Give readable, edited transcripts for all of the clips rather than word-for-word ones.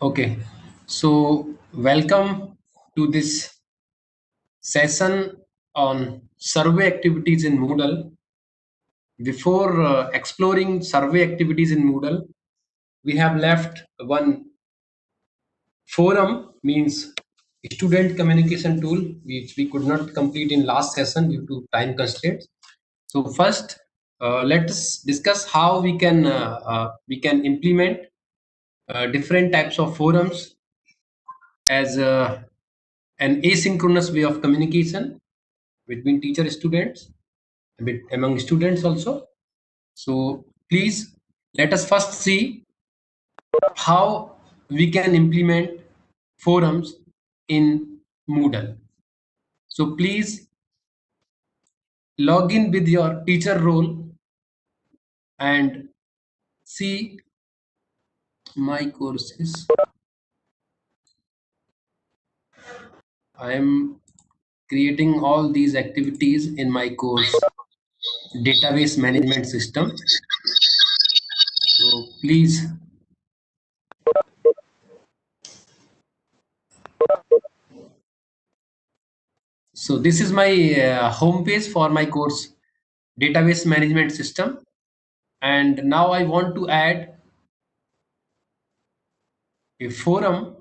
Okay, so welcome to this session on survey activities in Moodle. Before exploring survey activities in Moodle, we have left one forum, means student communication tool, which we could not complete in last session due to time constraints. So first, let us discuss how we can implement different types of forums as an asynchronous way of communication between teacher students, among students also. So please let us first see how we can implement forums in Moodle. So please log in with your teacher role and see my courses. I am creating all these activities in my course database management system. So please, so this is my home page for my course database management system, and now I want to add a forum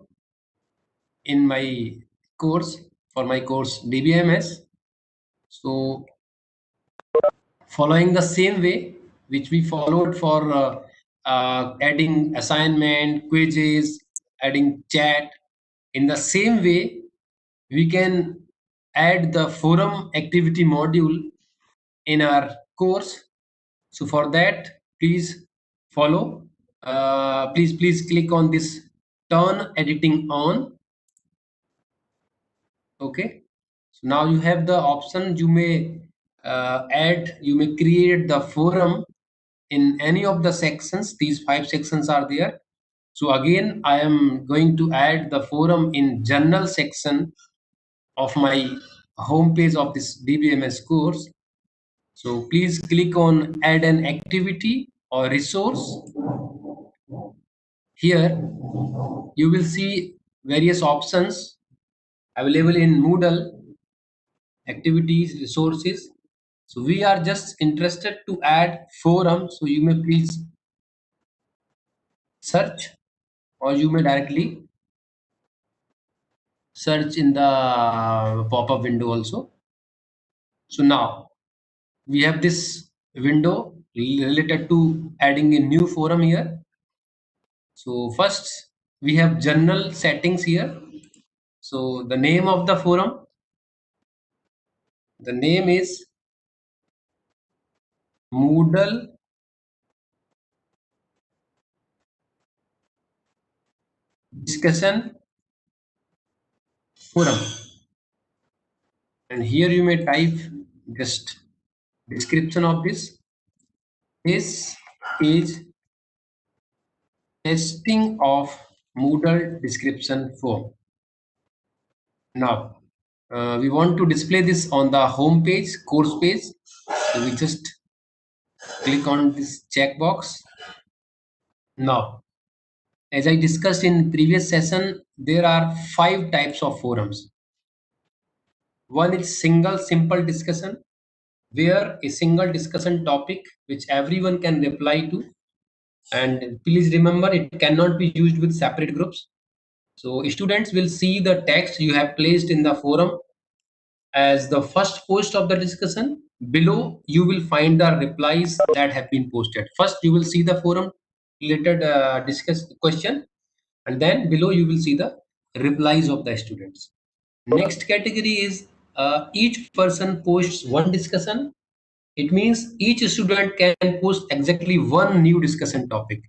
in my course for my course DBMS. So following the same way which we followed for adding assignment, quizzes, adding chat, in the same way we can add the forum activity module in our course. So for that, please follow. Please click on this turn editing on. Okay. So now you have the option. You may you may create the forum in any of the sections. These 5 sections are there. So again, I am going to add the forum in journal section of my home page of this DBMS course. So please click on add an activity or resource. Here you will see various options available in Moodle, activities, resources. So we are just interested to add forum. So you may please search, or you may directly search in the pop-up window also. So now we have this window related to adding a new forum here. So first we have general settings here. So the name of the forum, the name is Moodle discussion forum, and here you may type just description of this. This is testing of Moodle description form. Now we want to display this on the home page, course page. So we just click on this checkbox. Now, as I discussed in previous session, there are 5 types of forums. One is single simple discussion, where a single discussion topic which everyone can reply to, and please remember it cannot be used with separate groups. So students will see the text you have placed in the forum as the first post of the discussion. Below you will find the replies that have been posted. First you will see the forum related discuss question, and then below you will see the replies of the students. Next category is each person posts one discussion. It means each student can post exactly one new discussion topic.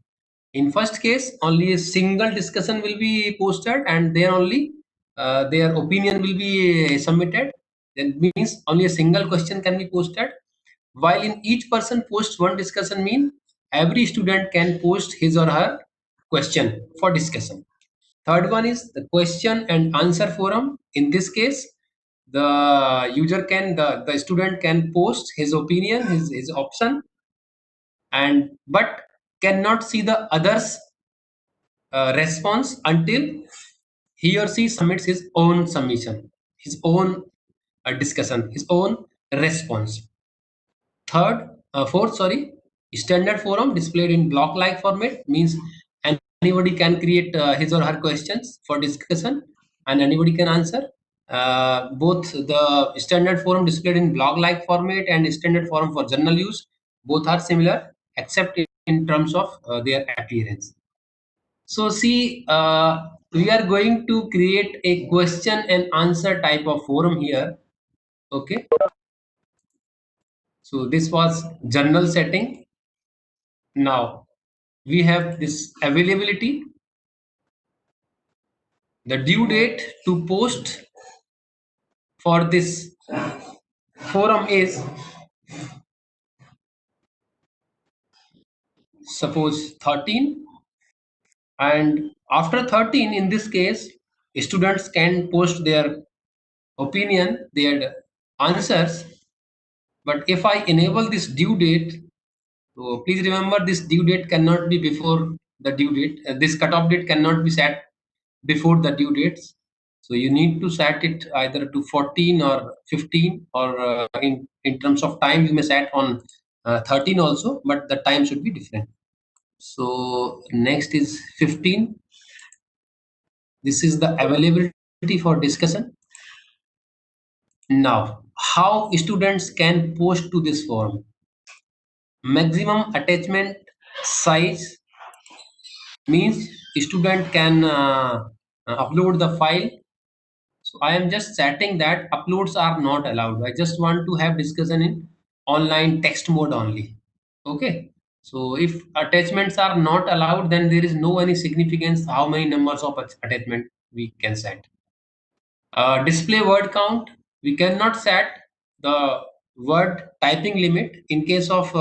In first case, only a single discussion will be posted, and then only their opinion will be submitted. That means only a single question can be posted. While in each person posts one discussion, mean every student can post his or her question for discussion. Third one is the question and answer forum. In this case, the student can post his opinion, his option, and but cannot see the others response until he or she submits his own submission, his own discussion, his own response. Fourth, sorry, standard forum displayed in block-like format means anybody can create his or her questions for discussion and anybody can answer. Both the standard forum displayed in blog-like format and standard forum for journal use, both are similar except in terms of their appearance. So see, we are going to create a question and answer type of forum here. Okay. So this was journal setting. Now we have this availability. The due date to post for this forum is suppose 13, and after 13 in this case students can post their opinion, their answers. But if I enable this due date, so please remember this due date cannot be before the due date. This cutoff date cannot be set before the due dates. So you need to set it either to 14 or 15, or in terms of time you may set on 13 also, but the time should be different. So next is 15. This is the availability for discussion. Now, how students can post to this forum? Maximum attachment size means student can upload the file. So I am just setting that uploads are not allowed. I just want to have discussion in online text mode only. Okay. So if attachments are not allowed, then there is no any significance how many numbers of attachment we can set. Display word count. We cannot set the word typing limit. In case of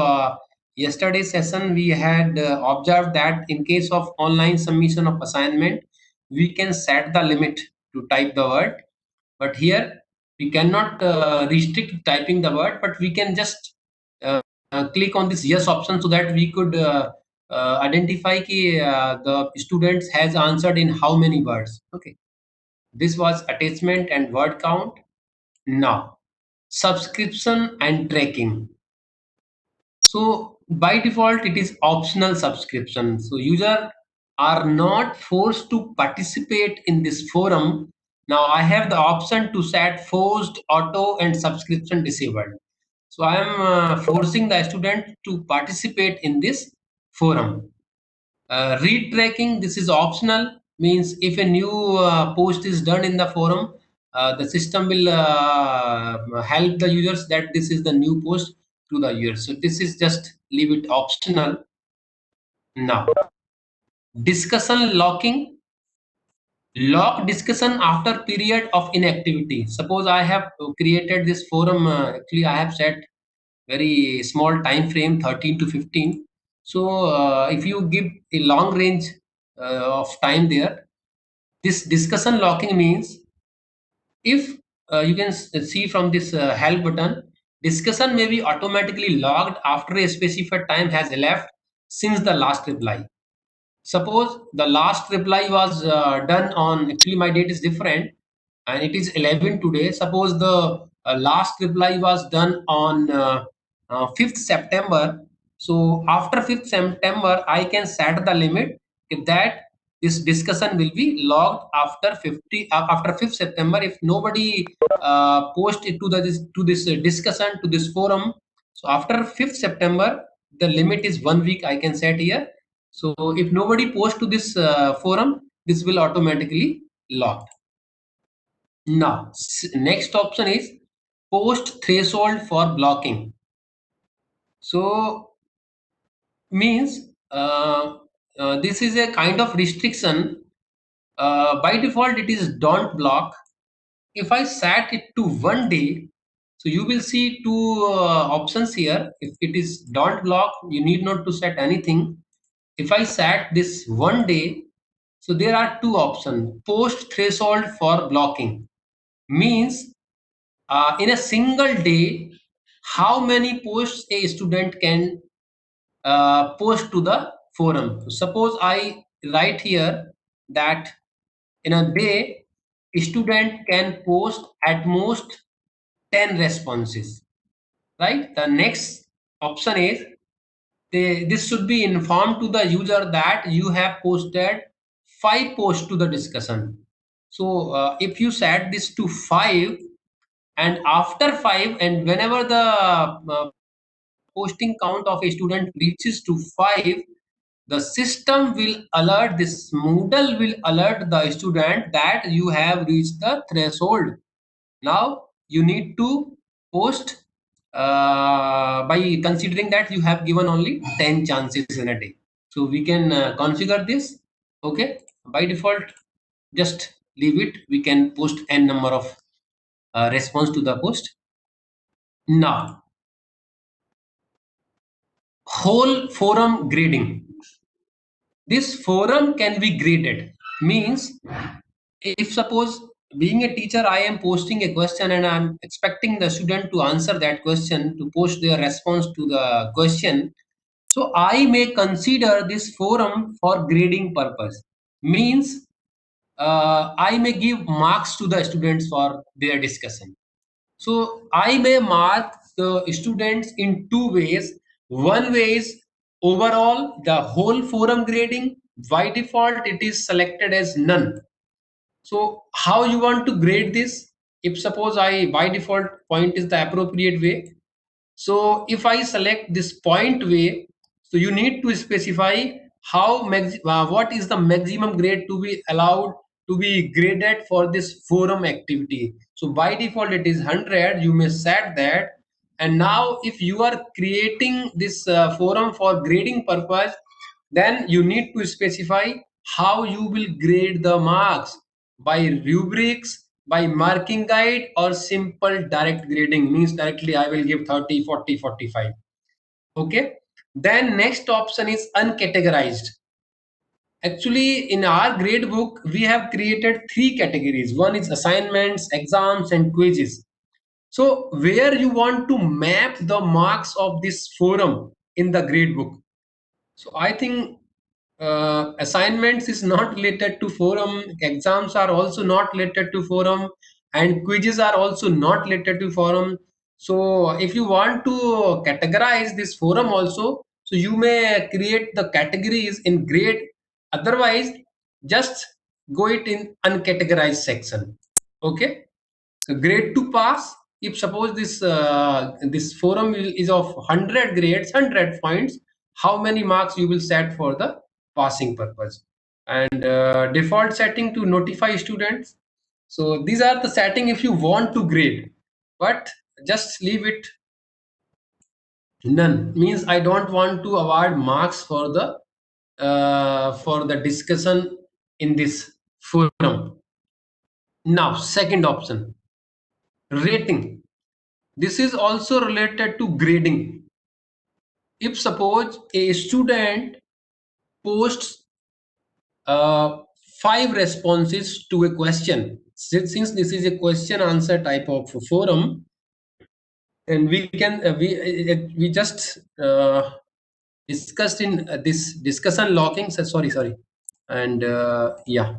yesterday's session, we had observed that in case of online submission of assignment, we can set the limit to type the word. But here we cannot restrict typing the word, but we can just click on this yes option so that we could identify the students has answered in how many words. Okay. This was attachment and word count. Now, subscription and tracking. So by default, it is optional subscription. So user are not forced to participate in this forum. Now I have the option to set forced, auto, and subscription disabled. So I am forcing the student to participate in this forum. Read tracking, this is optional, means if a new post is done in the forum, the system will help the users that this is the new post to the users. So this is just leave it optional. Now, discussion locking. Lock discussion after period of inactivity. Suppose I have created this forum, actually I have set very small time frame 13 to 15. So if you give a long range of time there, this discussion locking means if you can see from this help button, discussion may be automatically logged after a specified time has elapsed since the last reply. Suppose the last reply was done on, actually my date is different and it is 11 today. Suppose the last reply was done on 5th September. So after 5th September, I can set the limit that this discussion will be logged after 5th September. If nobody post it to this discussion to this forum, so after 5th September, the limit is 1 week. I can set here. So if nobody posts to this forum, this will automatically locked. Now, next option is post threshold for blocking. So means this is a kind of restriction. By default, it is don't block. If I set it to 1 day, so you will see two options here. If it is don't block, you need not to set anything. If I set this 1 day, so there are two options. Post threshold for blocking means in a single day, how many posts a student can post to the forum. Suppose I write here that in a day, a student can post at most 10 responses, right? The next option is this should be informed to the user that you have posted 5 posts to the discussion. So if you set this to 5, and after 5, and whenever the posting count of a student reaches to 5, the system will alert, this Moodle will alert the student that you have reached the threshold. Now you need to post by considering that you have given only 10 chances in a day. So we can configure this. Okay, by default, just leave it. We can post n number of response to the post. Now, whole forum grading. This forum can be graded. Means, if suppose being a teacher, I am posting a question and I'm expecting the student to answer that question, to post their response to the question. So I may consider this forum for grading purpose. Means I may give marks to the students for their discussion. So I may mark the students in two ways. One way is overall the whole forum grading. By default, it is selected as none. So how you want to grade this? If suppose I by default point is the appropriate way. So if I select this point way, so you need to specify what is the maximum grade to be allowed to be graded for this forum activity. So by default it is 100. You may set that. And now if you are creating this forum for grading purpose, then you need to specify how you will grade the marks, by rubrics, by marking guide, or simple direct grading. Means directly I will give 30, 40, 45. Okay, then next option is uncategorized. Actually in our grade book we have created three categories. One is assignments, exams, and quizzes. So where you want to map the marks of this forum in the grade book. So I think assignments is not related to forum, exams are also not related to forum, and quizzes are also not related to forum. So if you want to categorize this forum also, so you may create the categories in grade. Otherwise, just go it in uncategorized section. Okay. So grade to pass. If suppose this forum is of 100 grades, 100 points, how many marks you will set for the passing purpose? And default setting to notify students. So these are the setting if you want to grade, but just leave it none. Means I don't want to award marks for the discussion in this forum. Now, second option, rating. This is also related to grading. If suppose a student posts uh, 5 responses to a question, since this is a question answer type of forum, and we can we just discussed in this discussion logging. So sorry, and yeah,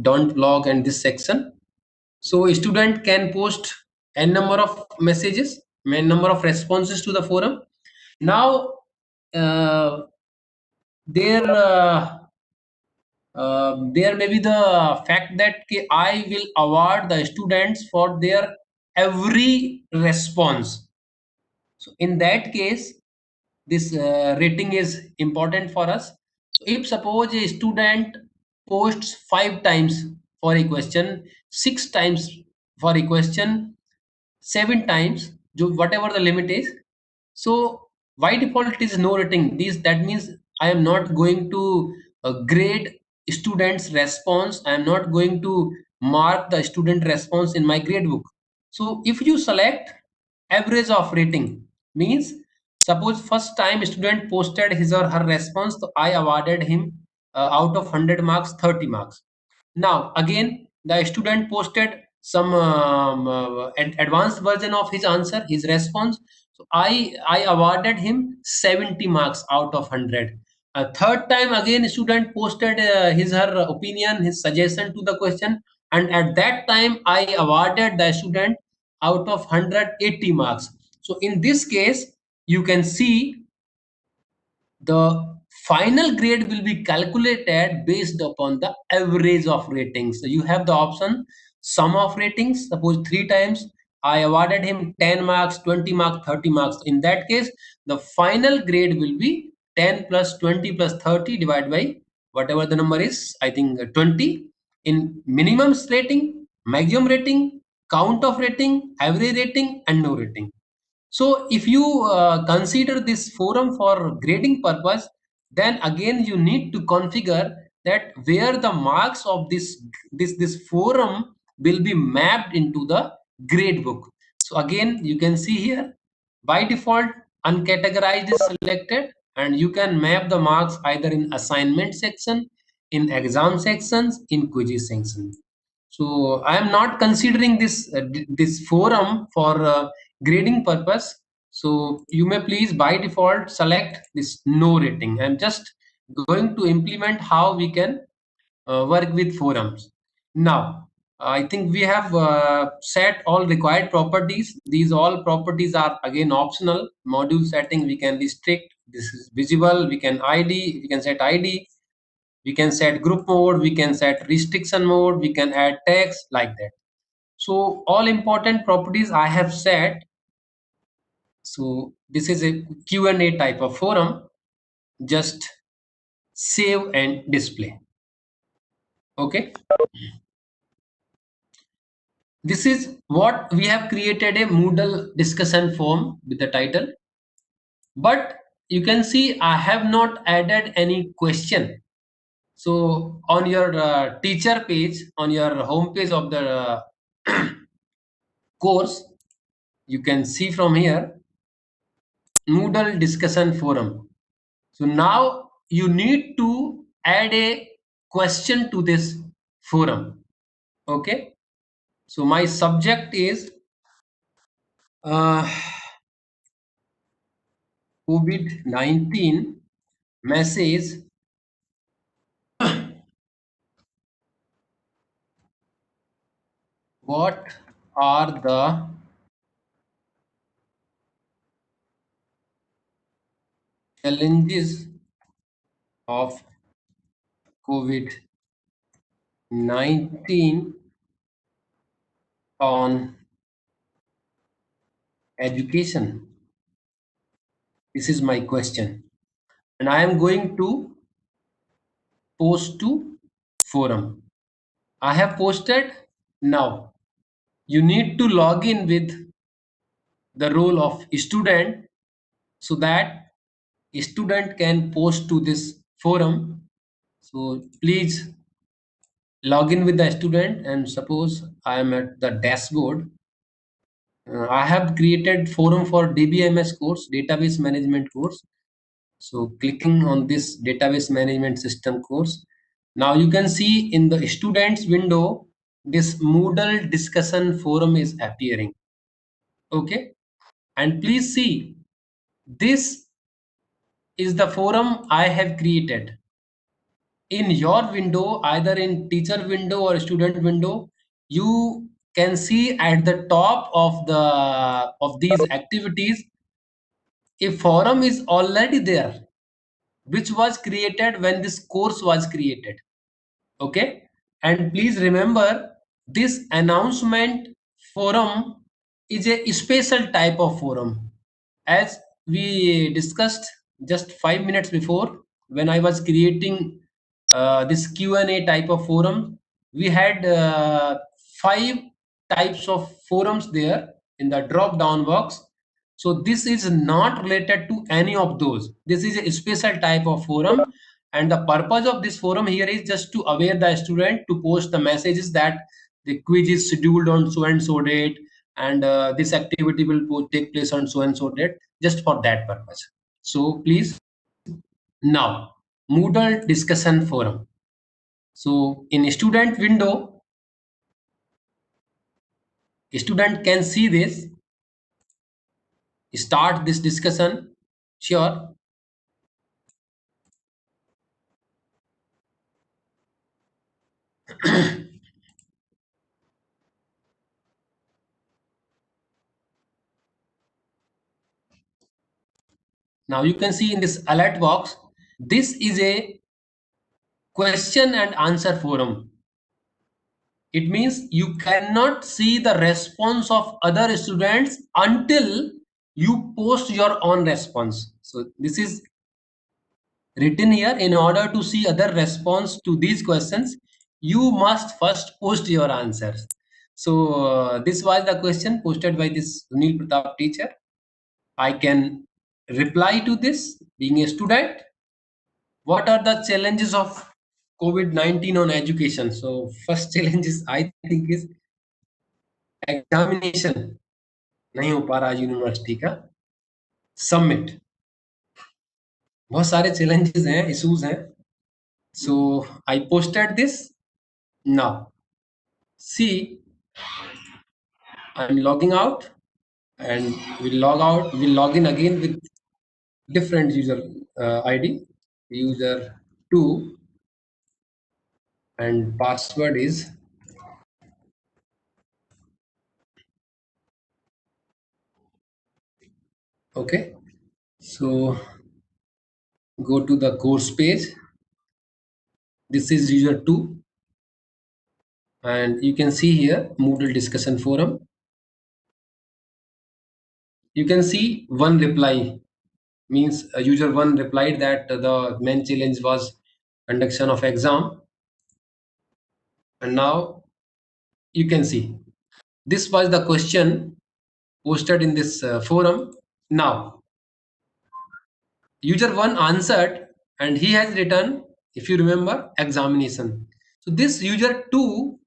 don't log in this section. So a student can post n number of messages, n number of responses to the forum. Now, there there may be the fact that I will award the students for their every response. So in that case, this rating is important for us. So if suppose a student posts 5 times for a question, 6 times for a question, 7 times, whatever the limit is. So by default it is no rating. That means I am not going to grade students' response. I am not going to mark the student response in my grade book. So if you select average of rating, means suppose first time student posted his or her response, so I awarded him out of 100 marks 30 marks. Now again the student posted some advanced version of his answer, his response. So I awarded him 70 marks out of 100. A third time again student posted his her opinion, his suggestion to the question, and at that time I awarded the student out of 180 marks. So in this case, you can see the final grade will be calculated based upon the average of ratings. So you have the option sum of ratings. Suppose three times I awarded him 10 marks, 20 marks, 30 marks. In that case, the final grade will be 10 plus 20 plus 30 divided by whatever the number is, I think 20, in minimum rating, maximum rating, count of rating, average rating, and no rating. So if you consider this forum for grading purpose, then again you need to configure that where the marks of this forum will be mapped into the grade book. So again you can see here by default uncategorized is selected, and you can map the marks either in assignment section, in exam sections, in quizzes section. So I am not considering this forum for grading purpose. So you may please by default select this no rating. I'm just going to implement how we can work with forums. Now, I think we have set all required properties. These all properties are again optional. Module setting we can restrict. This is visible. We can ID. We can set ID. We can set group mode. We can set restriction mode. We can add text like that. So all important properties I have set. So this is a Q&A type of forum. Just save and display. Okay. This is what we have created, a Moodle discussion form with the title. But you can see I have not added any question. So on your teacher page, on your home page of the course, you can see from here Moodle discussion forum. So now you need to add a question to this forum. Okay. So my subject is uh, COVID-19 message. What are the challenges of COVID-19 on education? This is my question. And I am going to post to forum. I have posted. Now you need to log in with the role of student so that student can post to this forum. So please log in with the student, and suppose I am at the dashboard. I have created forum for DBMS course, database management course. So clicking on this database management system course, now you can see in the students window this Moodle discussion forum is appearing. Okay, and please see, this is the forum I have created. In your window, either in teacher window or student window, you can see at the top of these activities a forum is already there, which was created when this course was created. Okay, and please remember, this announcement forum is a special type of forum, as we discussed just 5 minutes before. When I was creating this Q&A type of forum, we had five types of forums there in the drop down box. So this is not related to any of those. This is a special type of forum, and the purpose of this forum here is just to aware the student to post the messages that the quiz is scheduled on so and so date, and this activity will take place on so and so date, just for that purpose. So please, now Moodle discussion forum. So in student window, student can see this, start this discussion. Sure. Now you can see in this alert box, this is a question and answer forum. It means you cannot see the response of other students until you post your own response. So this is written here. In order to see other response to these questions, you must first post your answers. So this was the question posted by this Sunil Pratap teacher. I can reply to this. Being a student, what are the challenges of COVID-19 on education? So first challenges I think is examination नहीं हो पा रहा university का submit. बहुत सारे challenges हैं, issues हैं. So I posted this. Now see, I am logging out and we'll log in again with different user id, user 2, and password is okay. So go to the course page. This is user 2, and you can see here Moodle discussion forum. You can see one reply, means user 1 replied that the main challenge was conduction of exam. And now you can see this was the question posted in this forum. Now user 1 answered and he has written, if you remember, examination. So this user 2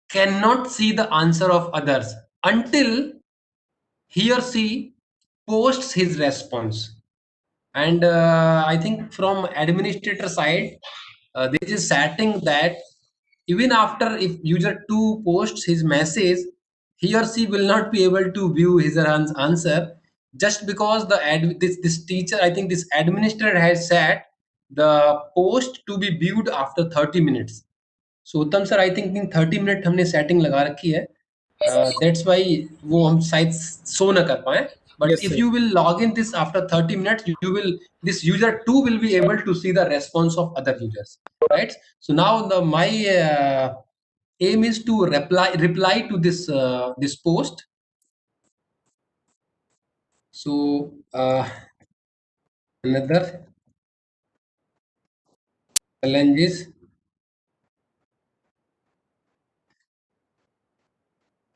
cannot see the answer of others until he or she posts his response. And I think from administrator side, there is a setting that even after if user 2 posts his message, he or she will not be able to view his or her answer, just because this teacher, I think this administrator has set the post to be viewed after 30 minutes. So उत्तम sir, I think in 30 minute हमने setting लगा रखी है. That's why वो हम शायद show न कर पाए. But Yes, if sir. you will log in this after 30 minutes, you will, this user 2 will be able to see the response of other users, right? So now my aim is to reply to this post. So another challenge is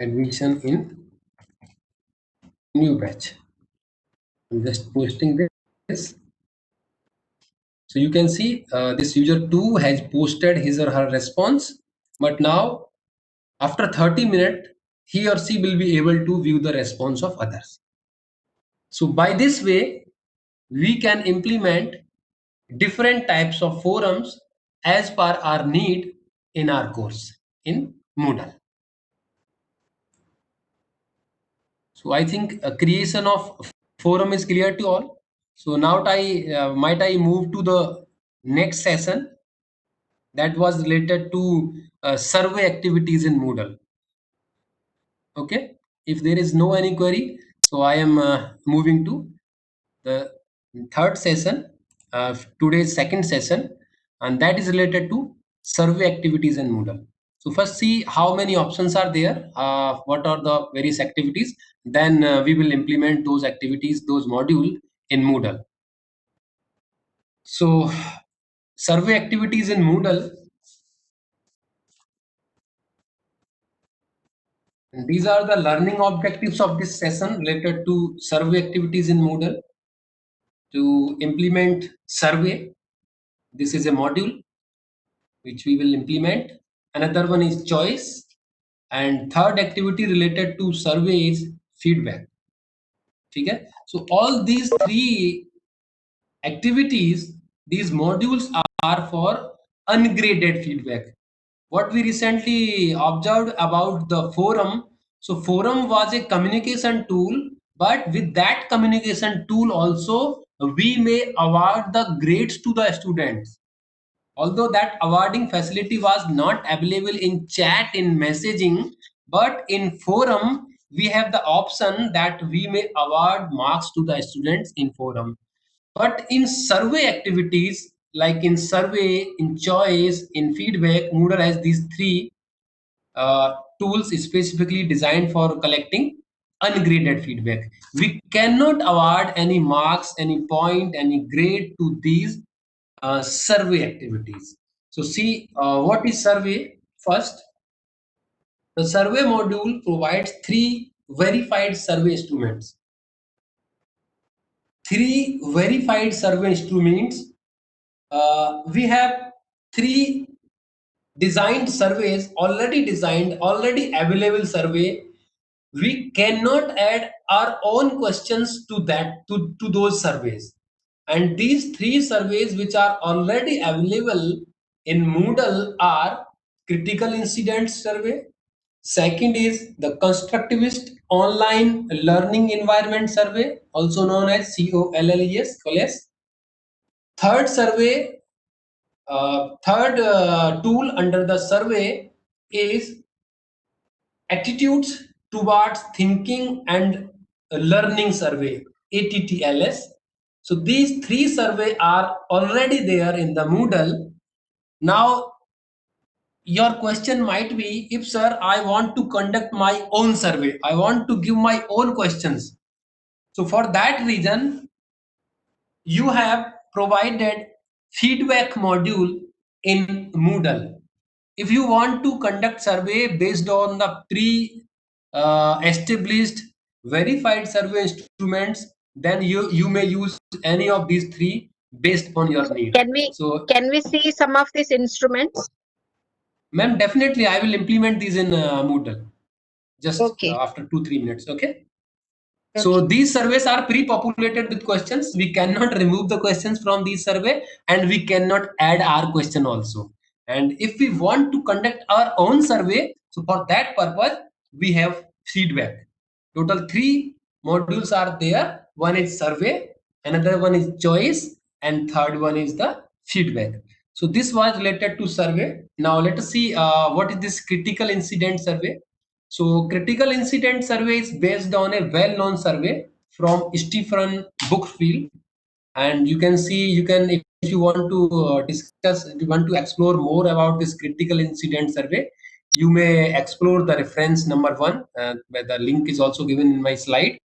admission in new batch. I'm just posting this. So you can see this user 2 has posted his or her response, but now after 30 minutes, he or she will be able to view the response of others. So by this way, we can implement different types of forums as per our need in our course in Moodle. So I think a creation of forum is clear to all. So now might I move to the next session that was related to survey activities in Moodle. Okay, if there is no any query, so I am moving to the third session, today's second session, and that is related to survey activities in Moodle. So first see how many options are there, what are the various activities, then we will implement those activities, those module in Moodle. So survey activities in Moodle, and these are the learning objectives of this session related to survey activities in Moodle. To implement survey, this is a module which we will implement. Another one is choice, and third activity related to survey is feedback. Okay, so all these three activities, these modules are for ungraded feedback. What we recently observed about the forum, so forum was a communication tool, but with that communication tool also we may award the grades to the students. Although that awarding facility was not available in chat, in messaging, but in forum, we have the option that we may award marks to the students in forum. But in survey activities, like in survey, in choice, in feedback, Moodle has these three tools specifically designed for collecting ungraded feedback. We cannot award any marks, any point, any grade to these survey activities. So see, what is survey? First, the survey module provides three verified survey instruments. Three verified survey instruments. We have three designed surveys, already designed, already available survey. We cannot add our own questions to that, to those surveys. And these three surveys which are already available in Moodle are critical incident survey. Second is the constructivist online learning environment survey, also known as COLLES. Third survey, third tool under the survey is attitudes towards thinking and learning survey, ATTLS. So these three survey are already there in the Moodle. Now your question might be, if sir, I want to conduct my own survey, I want to give my own questions. So for that reason, you have provided feedback module in Moodle. If you want to conduct survey based on the established verified survey instruments, then you may use any of these three based on your need. Can we So can we see some of these instruments? ma'am, definitely I will implement these in Moodle just Okay. after 2-3 minutes. Okay. So these surveys are pre-populated with questions. We cannot remove the questions from these survey, and we cannot add our question also. And if we want to conduct our own survey, so for that purpose, we have feedback. Total three modules are there. One is survey, another one is choice, and third one is the feedback. So this was related to survey. Now let us see what is this critical incident survey. So critical incident survey is based on a well-known survey from Stephen Brookfield, and you can see, you can, if you want to discuss, if you want to explore more about this critical incident survey, you may explore the reference number 1, where the link is also given in my slide.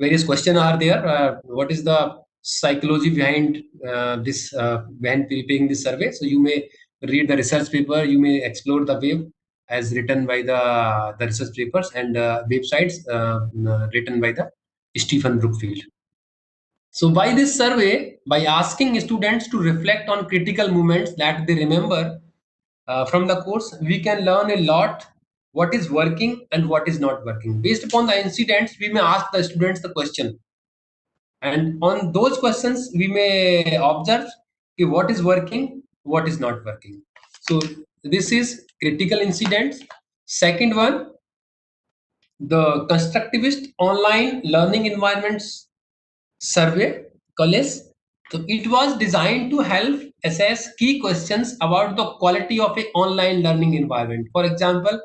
Various questions are there. What is the psychology behind behind preparing this survey? So you may read the research paper, you may explore the web as written by the research papers, and websites written by the Stephen Brookfield. So by this survey, by asking students to reflect on critical moments that they remember from the course, we can learn a lot what is working and what is not working. Based upon the incidents, we may ask the students the question, and on those questions, we may observe okay, what is working, what is not working. So this is critical incidents. Second one, the constructivist online learning environments survey, COLLES. So it was designed to help assess key questions about the quality of a online learning environment. For example,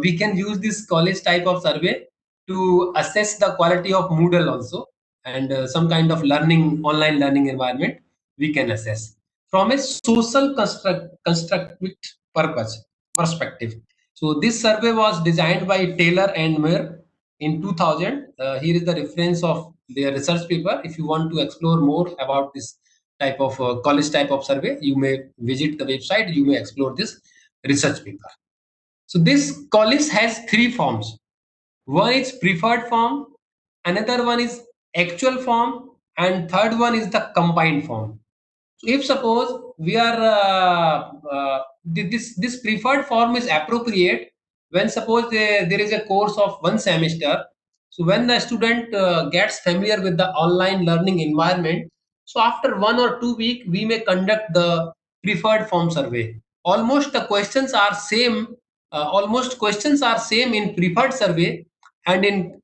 we can use this college type of survey to assess the quality of Moodle also, and some kind of learning, online learning environment we can assess from a social constructivist purpose perspective. So this survey was designed by Taylor and Muir in 2000. Here is the reference of their research paper. If you want to explore more about this type of college type of survey, you may visit the website, you may explore this research paper. So this college has three forms. One is preferred form, another one is actual form, and third one is the combined form. So if suppose we are this preferred form is appropriate when suppose there is a course of one semester. So when the student gets familiar with the online learning environment, so after 1 or 2 week we may conduct the preferred form survey. Almost the questions are same. Almost questions are same in preferred survey and in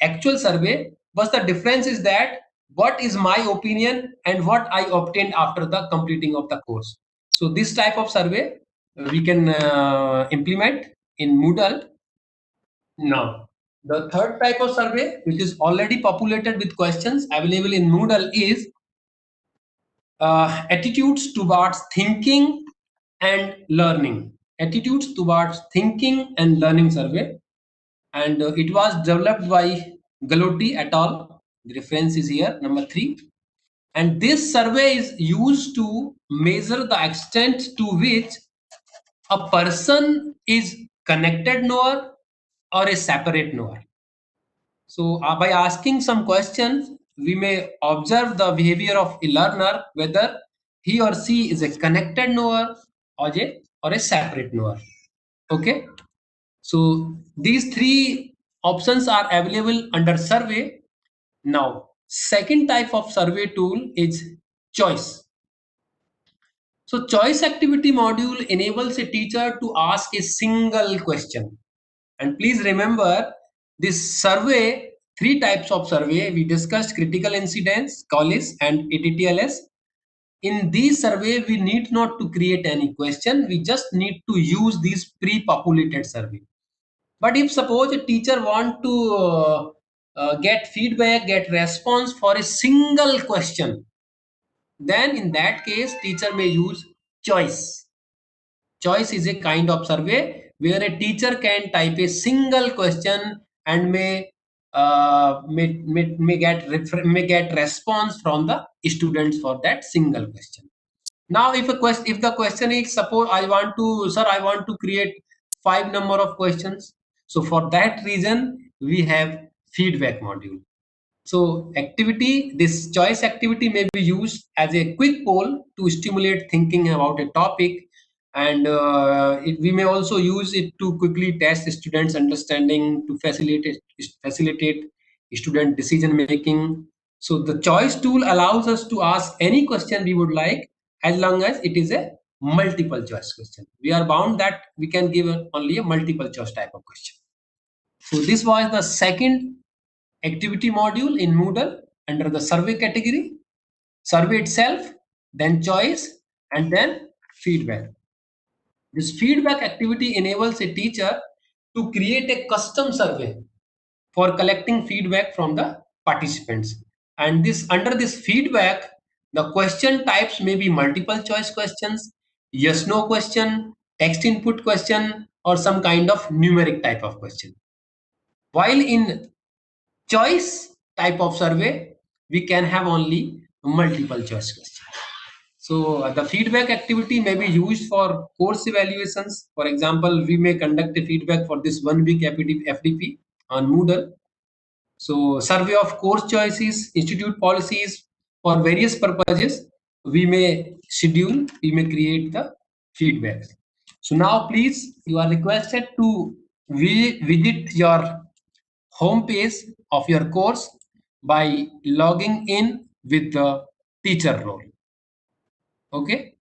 actual survey, but the difference is that what is my opinion and what I obtained after the completing of the course. So this type of survey we can implement in Moodle. Now, the third type of survey, which is already populated with questions available in Moodle, is attitudes towards thinking and learning. Attitudes towards thinking and learning survey, and it was developed by Galotti et al. The reference is here, number 3. And this survey is used to measure the extent to which a person is connected knower or a separate knower. So, by asking some questions, we may observe the behavior of a learner whether he or she is a connected knower or a separate knower. Okay. So, these three options are available under survey. Now, second type of survey tool is choice. So, choice activity module enables a teacher to ask a single question. And please remember, this survey, three types of survey, we discussed critical incidents, COLIS and ATTLS. In these survey, we need not to create any question. We just need to use these pre-populated survey. But if suppose a teacher want to get feedback, get response for a single question, then in that case, teacher may use choice. Choice is a kind of survey where a teacher can type a single question and may get response from the students for that single question. Now, if the question is, suppose I want to create 5 number of questions. So for that reason, we have feedback module. So activity, this choice activity may be used as a quick poll to stimulate thinking about a topic, and we may also use it to quickly test students' understanding to facilitate student decision making. So the choice tool allows us to ask any question we would like as long as it is a multiple choice question. We are bound that we can give only a multiple choice type of question. So this was the second activity module in Moodle under the survey category. Survey itself, then choice, and then feedback. This feedback activity enables a teacher to create a custom survey for collecting feedback from the participants. And this under this feedback, the question types may be multiple choice questions, yes no question, text input question, or some kind of numeric type of question. While in choice type of survey, we can have only multiple choice question. So the feedback activity may be used for course evaluations. For example, we may conduct a feedback for this 1 week FDP on Moodle. So survey of course choices, institute policies for various purposes. We may schedule, we may create the feedbacks. So now please, you are requested to visit your home page of your course by logging in with the teacher role. Okay.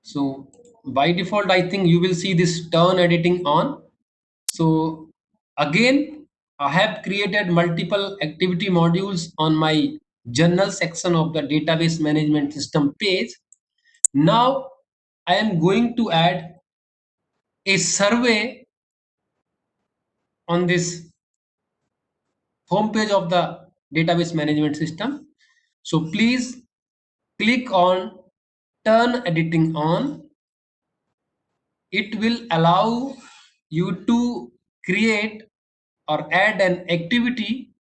So by default, I think you will see this turn editing on. So again, I have created multiple activity modules on my journal section of the database management system page. Now I am going to add a survey on this home page of the database management system. So please click on turn editing on. It will allow you to create or add an activity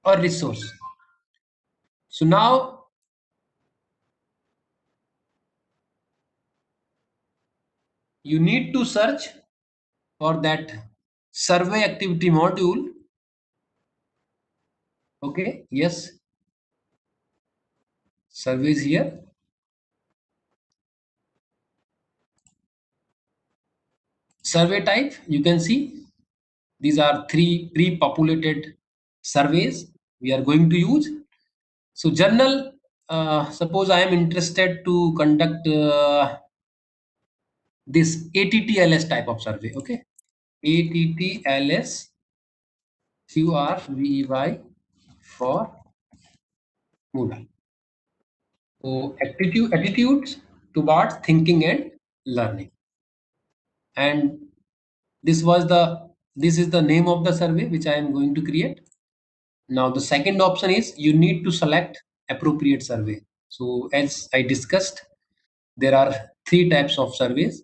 or resource. So now you need to search for that survey activity module. Okay, yes, survey is here. Survey type, you can see these are 3 pre-populated surveys we are going to use. So journal, suppose I am interested to conduct this ATTLS type of survey. Okay, ATTLS QRVEY for Moodle. So attitudes towards thinking and learning. And this was the this is the name of the survey which I am going to create. Now the second option is you need to select appropriate survey. So as I discussed, there are three types of surveys: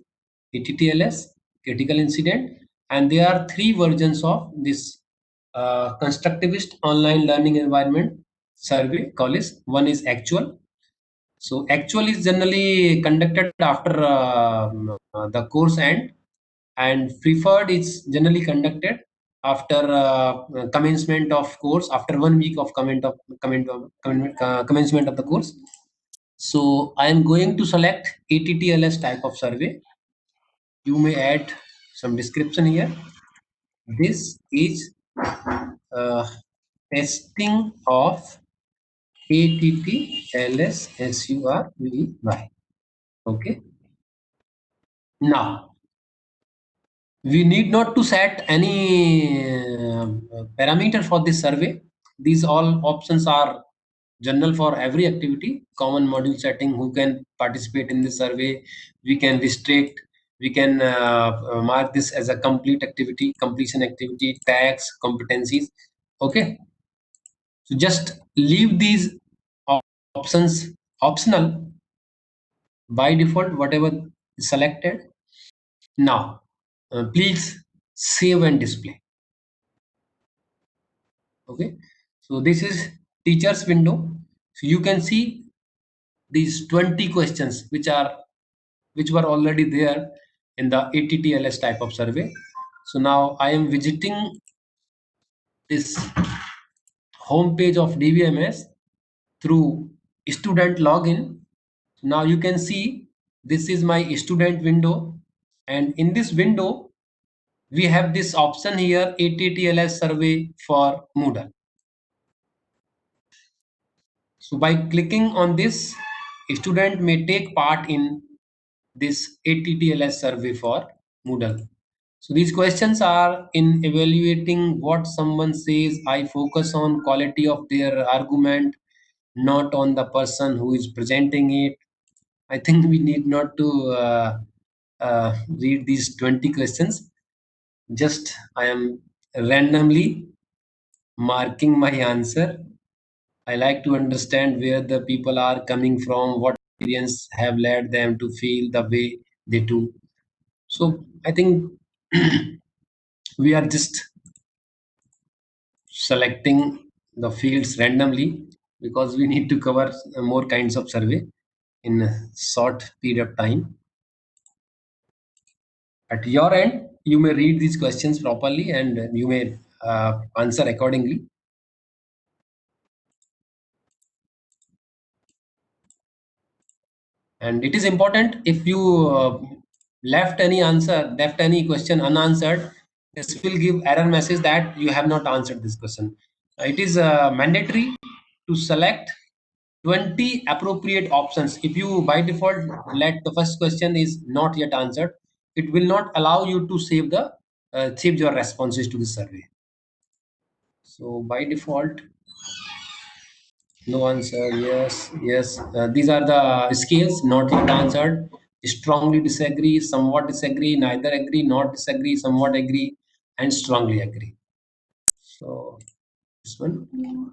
ATTLS, critical incident, and there are three versions of this constructivist online learning environment survey. Call is one is actual. So actual is generally conducted after the course end, and preferred is generally conducted after commencement of course, after 1 week of commencement of the course. So I am going to select ATTLS type of survey. You may add some description here. This is uh, testing of ATTLS SURVEY. Okay. Now we need not to set any parameter for this survey. These all options are general for every activity. Common module setting, who can participate in this survey, we can restrict, we can mark this as a complete activity, completion activity, tags, competencies. Okay, so just leave these options optional. By default, whatever is selected. Now please save and display. Okay, so this is teachers window. So you can see these 20 questions which were already there in the ATTLS type of survey. So now I am visiting this home page of DVMS through student login. Now you can see this is my student window, and in this window we have this option here, ATTLS survey for Moodle. So by clicking on this, a student may take part in this ATTLS survey for Moodle. So these questions are in evaluating what someone says. I focus on quality of their argument, not on the person who is presenting it. I think we need not to read these 20 questions. Just I am randomly marking my answer. I like to understand where the people are coming from, what experience have led them to feel the way they do. So I think we are just selecting the fields randomly because we need to cover more kinds of survey in a short period of time. At your end, you may read these questions properly and you may answer accordingly. And it is important, if you left any question unanswered, this will give error message that you have not answered this question. It is mandatory to select 20 appropriate options. If you by default let the first question is not yet answered, it will not allow you to save your responses to the survey. So by default, no answer, yes, yes. These are the scales not yet answered. Strongly disagree, somewhat disagree, neither agree, not disagree, somewhat agree, and strongly agree. So this one.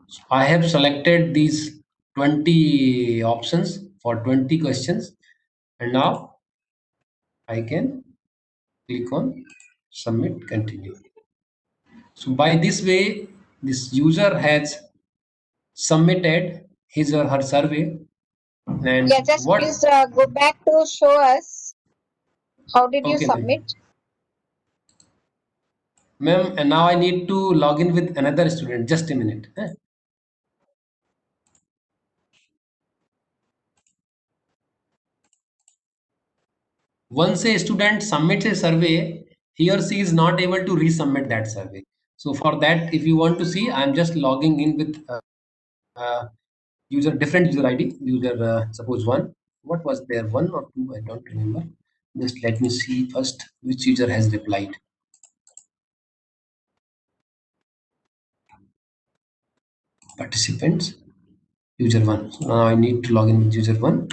So I have selected these 20 options for 20 questions, and now I can click on submit, continue. So by this way, this user has submitted his or her survey. And Yeah, just what please go back to show us how did you Okay, ma'am. submit. Ma'am, and now I need to log in with another student. Just a minute. Once a student submits a survey, he or she is not able to resubmit that survey. So for that, if you want to see, I'm just logging in with different user ID. User, suppose one. What was there? One or two? I don't remember. Just let me see first which user has replied. participants, user 1. So now I need to log in with user 1.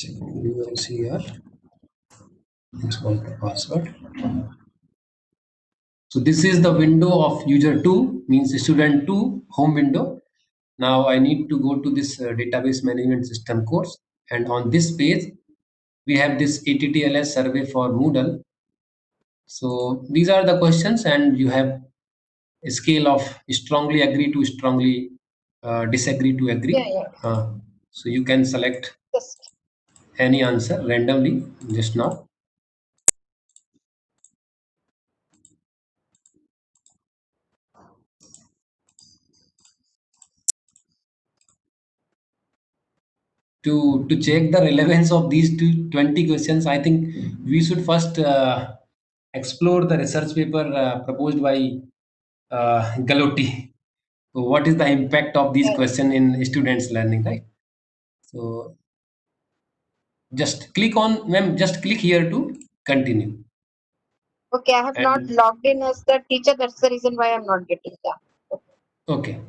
You will see here. Let's call the password. So this is the window of user 2, means student 2 home window. Now I need to go to this database management system course, and on this page we have this ATTLS survey for Moodle. So these are the questions, and you have a scale of strongly agree to strongly disagree to agree. Yeah, yeah. So you can select Just any answer randomly just now. To check the relevance of these 20 questions, I think we should first explore the research paper proposed by Galotti. So what is the impact of these yes. questions in students learning, right? So just click on, ma'am, just click here to continue. Okay, I have not And logged in as the teacher. That's the reason why I'm not getting that. okay,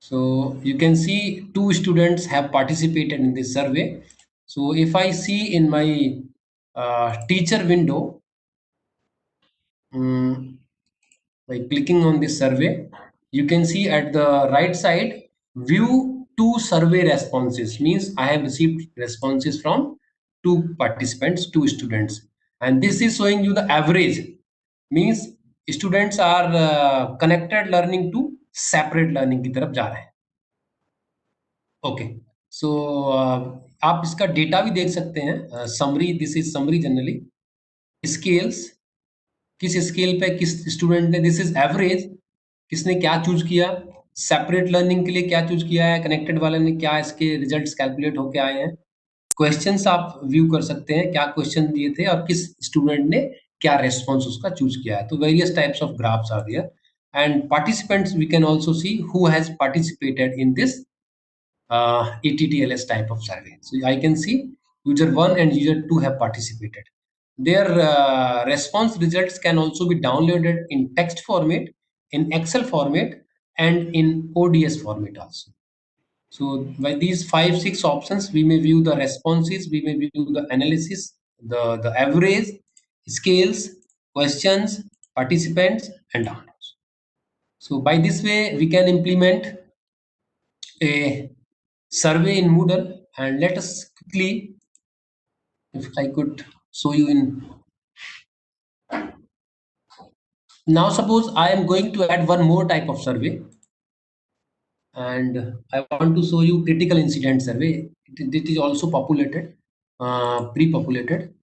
so you can see two students have participated in this survey. So if I see in my teacher window, mm, by clicking on this survey, you can see at the right side, view two survey responses, means I have received responses from two participants, two students, and this is showing you the average, means students are connected learning to separate learning की तरफ जा रहे हैं. Okay, सो आप इसका data भी देख सकते हैं. Summary, this is summary generally. Scales, किस स्केल पे किस स्टूडेंट ने, दिस इज एवरेज, किसने क्या चूज किया, सेपरेट लर्निंग के लिए क्या चूज किया है, कनेक्टेड वाले ने क्या इसके रिजल्ट्स कैलकुलेट होके आए हैं. क्वेश्चंस आप व्यू कर सकते हैं, क्या क्वेश्चन दिए थे और किस स्टूडेंट ने क्या रेस्पॉन्स उसका चूज किया है. तो various types of graphs are there, and participants we can also see who has participated in this ATTLS type of survey. So I can see user 1 and user 2 have participated. Their response results can also be downloaded in text format, in Excel format, and in ODS format also. So by these 5-6 options, we may view the responses, we may view the analysis, the average, scales, questions, participants, and downloads. So by this way, we can implement a survey in Moodle, and let us quickly, if I could show you in. Now suppose I am going to add one more type of survey, and I want to show you critical incident survey. It is also populated, pre-populated.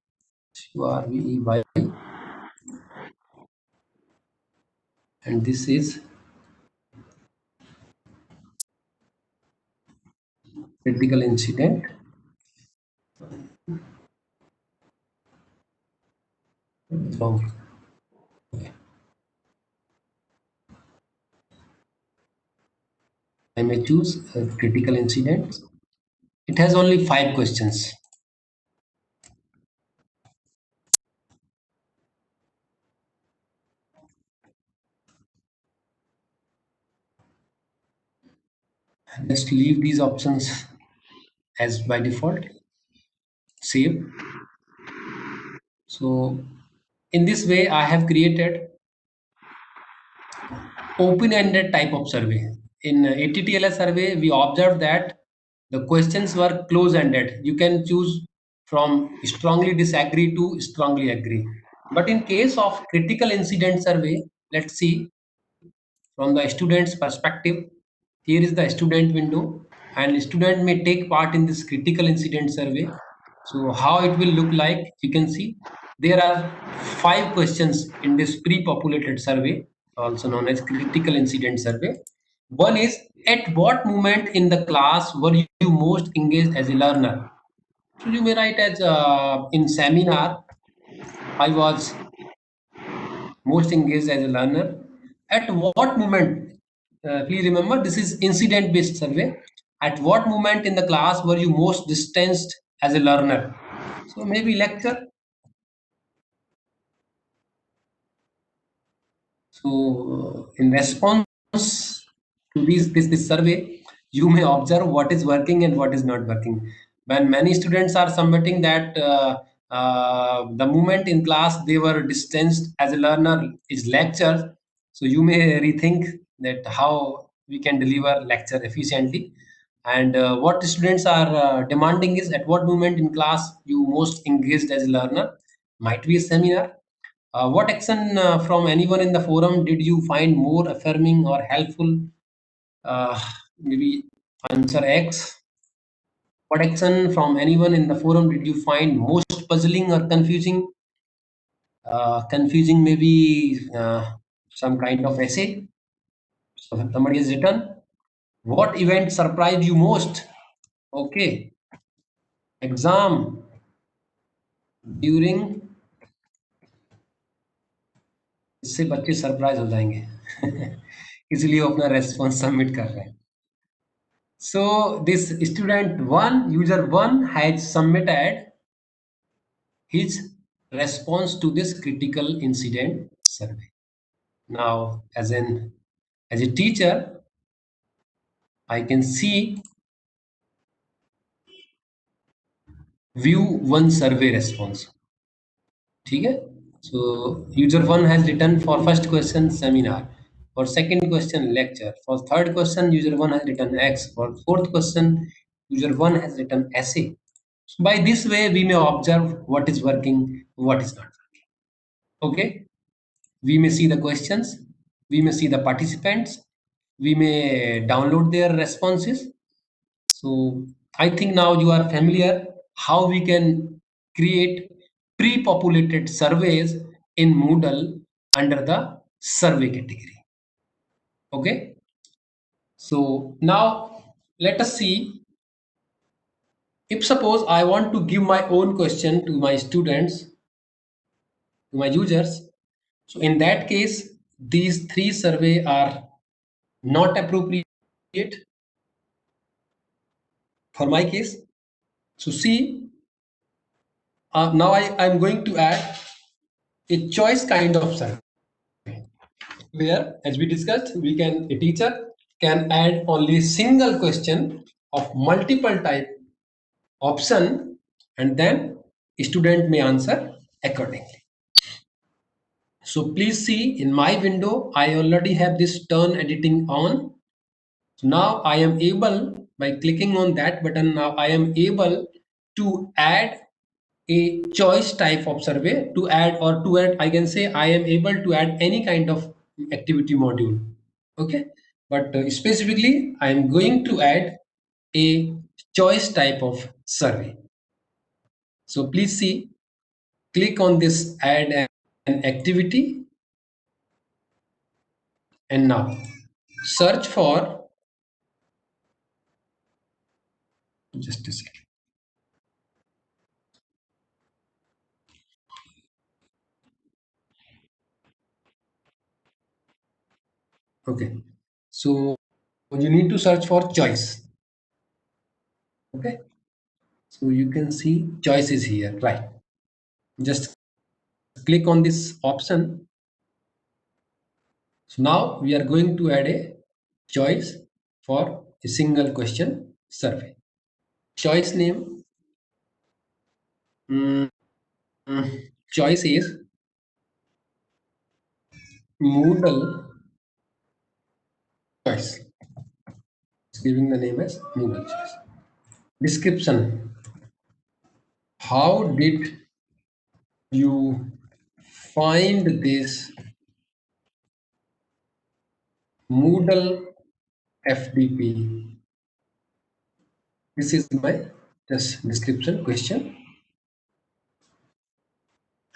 SURVEY, and this is critical incident. Wrong. Okay. I may choose a critical incident. It has only 5 questions. Let's leave these options as by default. Save. So in this way, I have created open-ended type of survey. In ATTLS survey, we observed that the questions were close-ended. You can choose from strongly disagree to strongly agree. But in case of critical incident survey, let's see from the student's perspective. Here is the student window, and student may take part in this critical incident survey. So how it will look like, you can see there are 5 questions in this pre-populated survey, also known as critical incident survey. One is, at what moment in the class were you most engaged as a learner? So you may write as in seminar I was most engaged as a learner. At what moment, please remember this is incident based survey. At what moment in the class were you most distanced as a learner? So maybe lecture. So, in response to this survey, you may observe what is working and what is not working. When many students are submitting that the moment in class they were distanced as a learner is lecture, so you may rethink that how we can deliver lecture efficiently. And what students are demanding is at what moment in class you most engaged as a learner. Might be a seminar. What action from anyone in the forum did you find more affirming or helpful? Maybe answer X. What action from anyone in the forum did you find most puzzling or confusing? Confusing, maybe some kind of essay. So somebody has written. What event surprised you most? Okay, exam during, इससे बच्चे surprise हो जाएंगे इसलिए वो अपना response submit कर रहे हैं. So this student one, user one has submitted his response to this critical incident survey. Now, as a teacher, I can see view one survey response. ठीक है? So user one has written for first question seminar, for second question lecture, for third question user one has written X, for fourth question user one has written essay. So by this way we may observe what is working, what is not working. Okay, we may see the questions, we may see the participants, we may download their responses. So I think now you are familiar how we can create pre-populated surveys in Moodle under the survey category. Okay, so now let us see, if suppose I want to give my own question to my students, to my users. So in that case, these three survey are not appropriate for my case. So see, now I'm going to add a choice kind of survey where, as we discussed, a teacher can add only single question of multiple type option, and then student may answer accordingly. So please see in my window, I already have this turn editing on. So now I am able, by clicking on that button, now I am able to add a choice type of survey, to add, I can say I am able to add any kind of activity module. Okay, but specifically I am going to add a choice type of survey. So please see, click on this add an activity, and now search for, just a second. Okay, so you need to search for choice. Okay, so you can see choice is here, right? Just click on this option. So now we are going to add a choice for a single question survey. Choice name, mm, choice is Moodle choice. It's giving the name as Moodle choice. Description: how did you find this Moodle FDP? This is my just description question,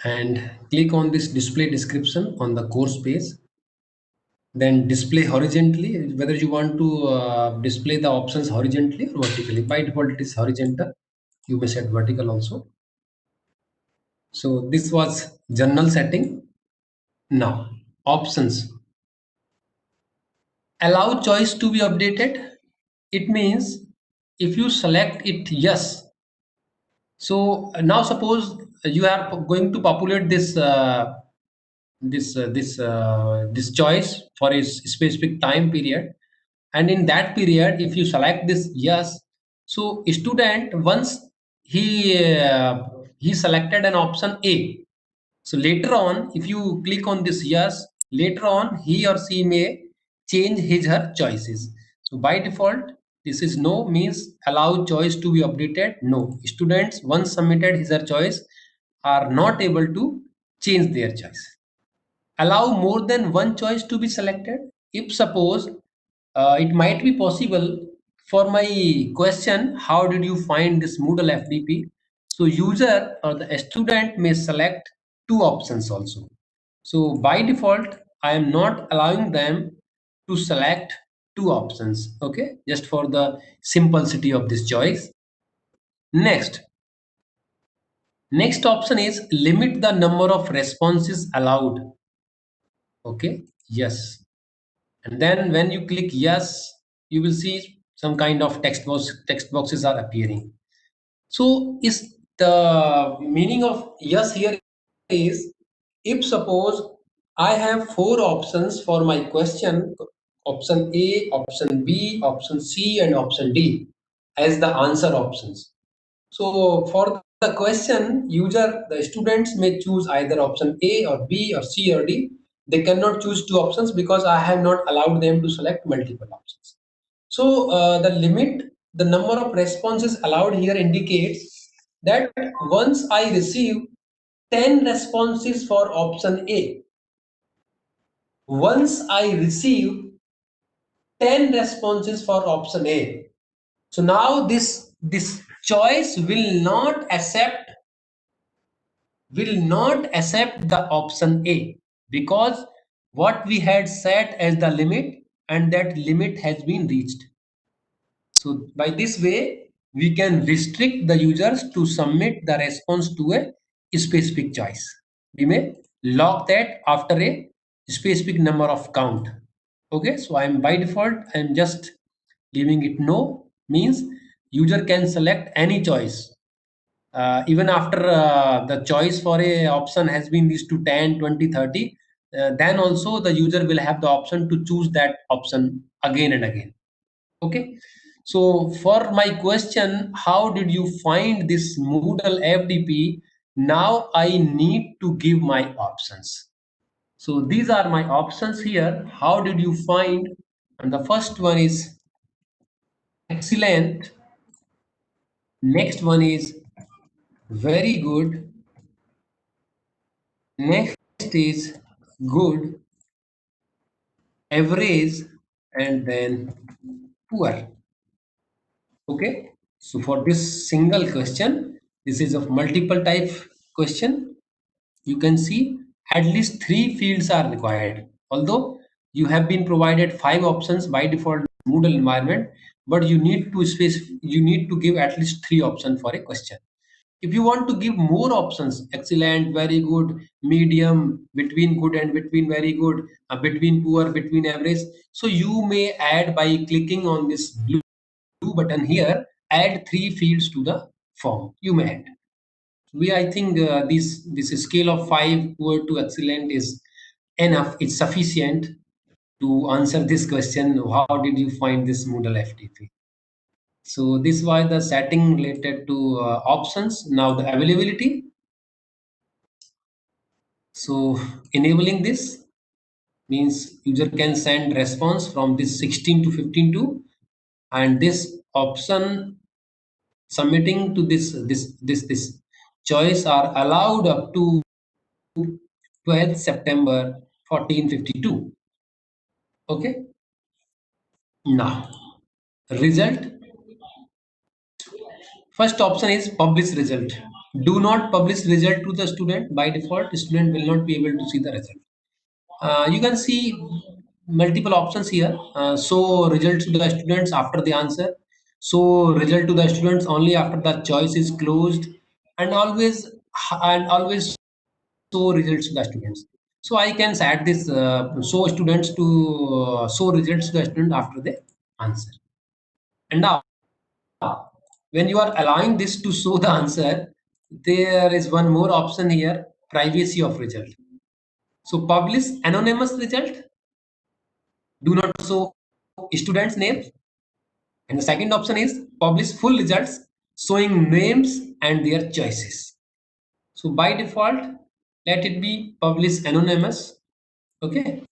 and click on this display description on the course page. Then display horizontally, whether you want to display the options horizontally or vertically. By default it is horizontal, you may set vertical also. So this was general setting. Now options: allow choice to be updated. It means if you select it yes, so now suppose you are going to populate this this choice for a specific time period, and in that period if you select this yes, so student once he selected an option A, so later on if you click on this yes, later on he or she may change his her choices. So by default this is no, means allow choice to be updated, no, students once submitted his or choice are not able to change their choice. Allow more than one choice to be selected. If suppose it might be possible, for my question how did you find this Moodle FDP, so user or the student may select two options also. So by default I am not allowing them to select two options, okay, just for the simplicity of this choice. Next option is limit the number of responses allowed, okay, yes. And then when you click yes, you will see some kind of text boxes are appearing. So is the meaning of yes here is, if suppose I have four options for my question, option A, option B, option C, and option D as the answer options. So for the question, the students may choose either option A or B or C or D. They cannot choose two options because I have not allowed them to select multiple options. So the number of responses allowed here indicates that once I receive 10 responses for option A, once I receive 10 responses for option A, so now this choice will not accept the option A because what we had set as the limit, and that limit has been reached. So by this way, we can restrict the users to submit the response to a specific choice. We may lock that after a specific number of count. Okay, so I'm by default, I'm just giving it no, means user can select any choice even after the choice for a option has been reached to 10, 20, 30, then also the user will have the option to choose that option again and again. Okay, so for my question how did you find this Moodle FDP, now I need to give my options. So these are my options here, how did you find, and the first one is excellent, next one is very good, next is good, average, and then poor. Okay. So for this single question, this is of multiple type question. You can see at least three fields are required. Although you have been provided five options by default Moodle environment, but you need to give at least three options for a question. If you want to give more options, excellent, very good, medium, between good and between very good, between poor, between average, so you may add by clicking on this blue button here, add three fields to the form, you may add. I think this scale of 5 poor to excellent is enough, it's sufficient to answer this question, how did you find this Moodle FTP. So this was the setting related to options. Now the availability. So enabling this means user can send response from this 16 to 15 and this option submitting to this choice are allowed up to 12th September 1452. Okay. Now result. First option is publish result. Do not publish result to the student. By default, student will not be able to see the result. You can see multiple options here. Show results to the students after the answer. Show result to the students only after the choice is closed, and always show results to the students. So I can set this show students to show results to the student after the answer. And now when you are allowing this to show the answer, there is one more option here, privacy of result. So publish anonymous result. Do not show students' names. And the second option is publish full results showing names and their choices. So by default, let it be publish anonymous. Okay.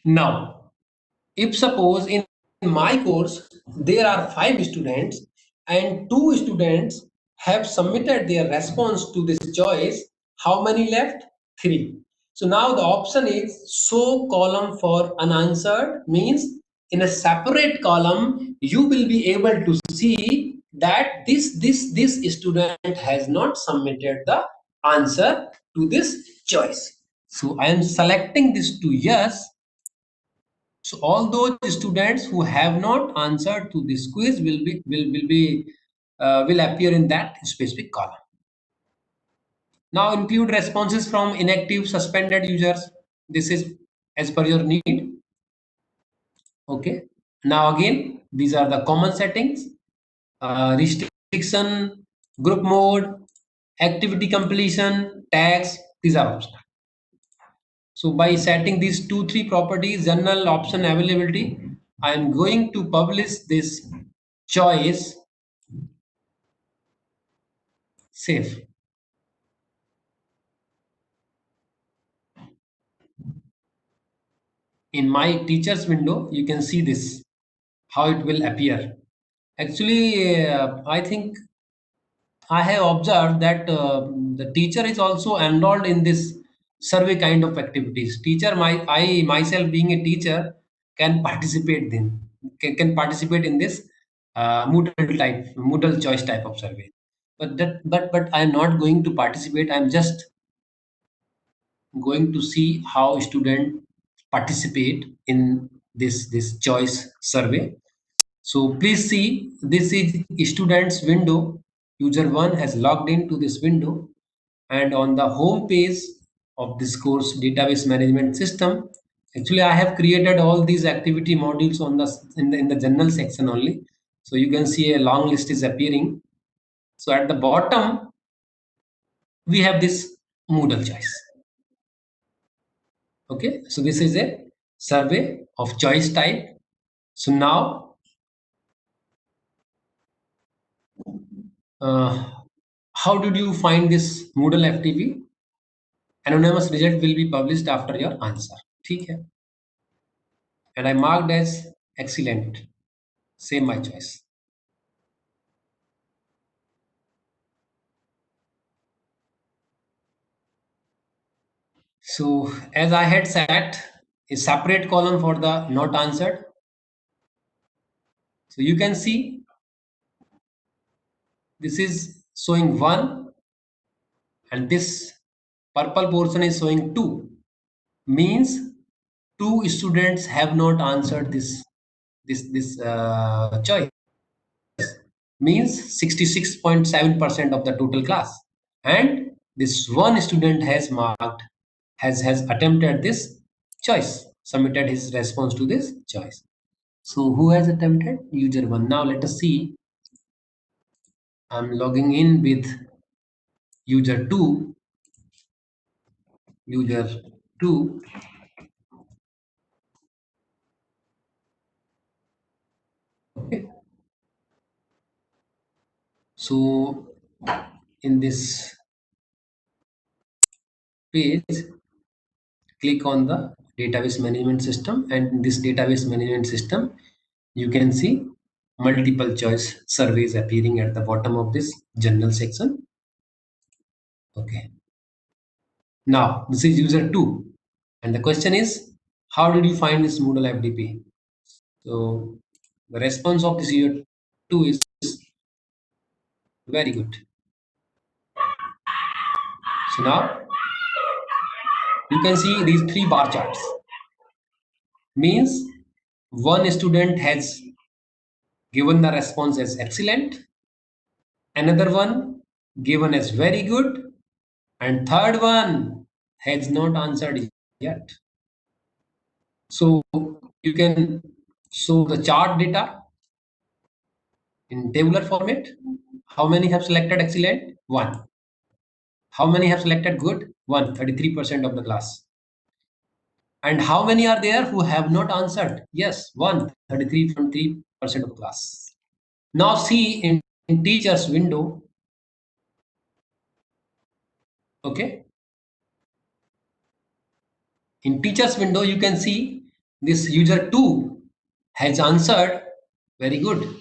Now, if suppose in my course there are 5 students and 2 students have submitted their response to this choice, how many left? 3. So now the option is show column for unanswered, means in a separate column you will be able to see that this student has not submitted the answer to this choice. So I am selecting this to yes. So all those students who have not answered to this quiz will appear in that specific column. Now include responses from inactive suspended users. This is as per your need. Okay. Now again, these are the common settings. Restriction, group mode, activity completion, tags. These are optional. So by setting these 2-3 properties, general option availability, I am going to publish this choice safe. In my teacher's window, you can see this, how it will appear. Actually, I think I have observed that the teacher is also enrolled in this survey kind of activities. I myself being a teacher can participate can participate in this Moodle choice type of survey. But I am not going to participate. I am just going to see how students participate in this choice survey. So please see, this is students window. User 1 has logged into this window, and on the home page of this course database management system, actually I have created all these activity modules on the in the general section only. So you can see a long list is appearing. So at the bottom we have this Moodle choice. Okay, so this is a survey of choice type. So now uh, how did you find this Moodle FTP? Anonymous result will be published after your answer. ठीक है? And I marked as excellent. Same my choice. So as I had set a separate column for the not answered. So you can see this is showing 1 and this purple portion is showing 2. Means 2 students have not answered this choice. Means 66.7% of the total class. And this one student has marked has attempted this choice, submitted his response to this choice. So who has attempted? User 1. Now let us see. I'm logging in with user 2. User 2. Okay. So in this page, click on the database management system, and in this database management system you can see multiple choice surveys appearing at the bottom of this general section. Okay, now this is user 2 and the question is, how did you find this Moodle FDP? So the response of this user 2 is very good. So now you can see these 3 bar charts, means one student has given the response as excellent, another one given as very good, and third one has not answered yet. So you can show the chart data in tabular format. How many have selected excellent? 1. How many have selected good? 1, 33% of the class. And how many are there who have not answered? Yes, 1, 33.3% of the class. Now see in teacher's window, okay? In teacher's window, you can see this user 2 has answered very good.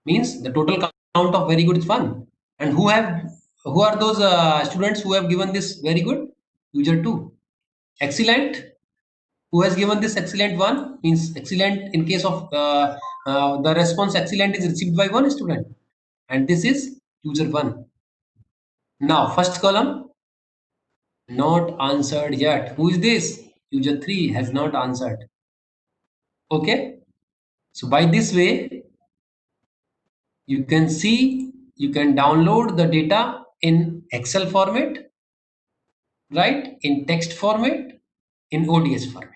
Means the total count of very good is 1. And who are those students who have given this very good? User 2. Excellent. Who has given this excellent 1? Means excellent in case of the response excellent is received by one student. And this is user 1. Now first column not answered yet. Who is this? User 3 has not answered. Okay. So by this way, you can see, you can download the data in Excel format, right? In text format, in ODS format.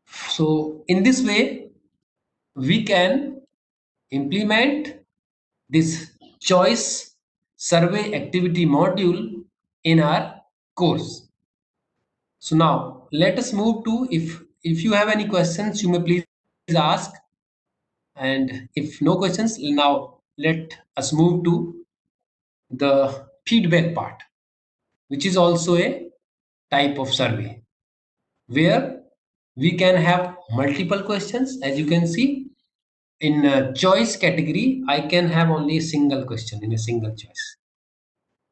So in this way, we can implement this choice survey activity module in our course. So now let us move to, if you have any questions, you may please ask. And if no questions, now let us move to the feedback part, which is also a type of survey where we can have multiple questions. As you can see, in a choice category, I can have only a single question in a single choice.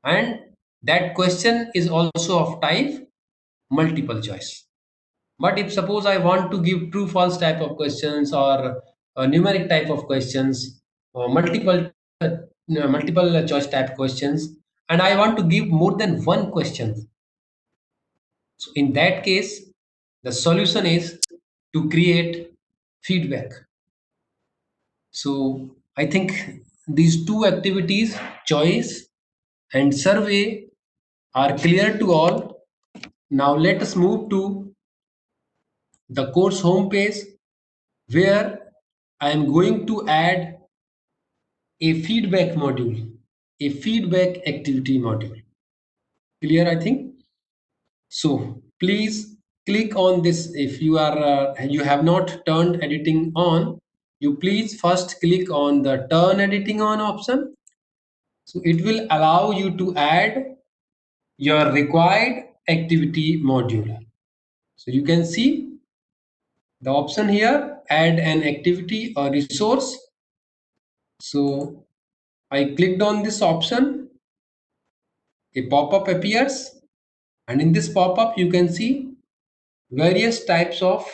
And that question is also of type multiple choice. But if suppose I want to give true false type of questions or numeric type of questions or multiple choice type questions, and I want to give more than one question, so in that case the solution is to create feedback. So I think these two activities, choice and survey, are clear to all. Now let us move to the course homepage where I am going to add a feedback module, a feedback activity module. Clear, I think. So please click on this. If you are you have not turned editing on, you please first click on the turn editing on option. So it will allow you to add your required activity module. So you can see the option here, add an activity or resource. So I clicked on this option, a pop-up appears, and in this pop-up you can see various types of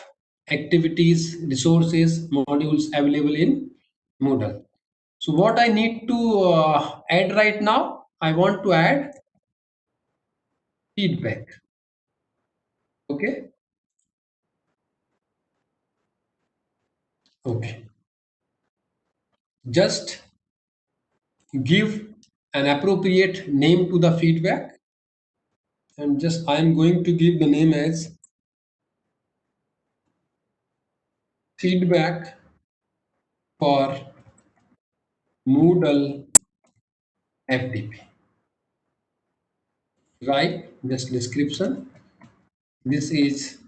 activities, resources, modules available in Moodle. So what I need to add right now, I want to add feedback. Okay. Okay. Just give an appropriate name to the feedback, and just I am going to give the name as feedback for Moodle FTP. Right? Just description. This is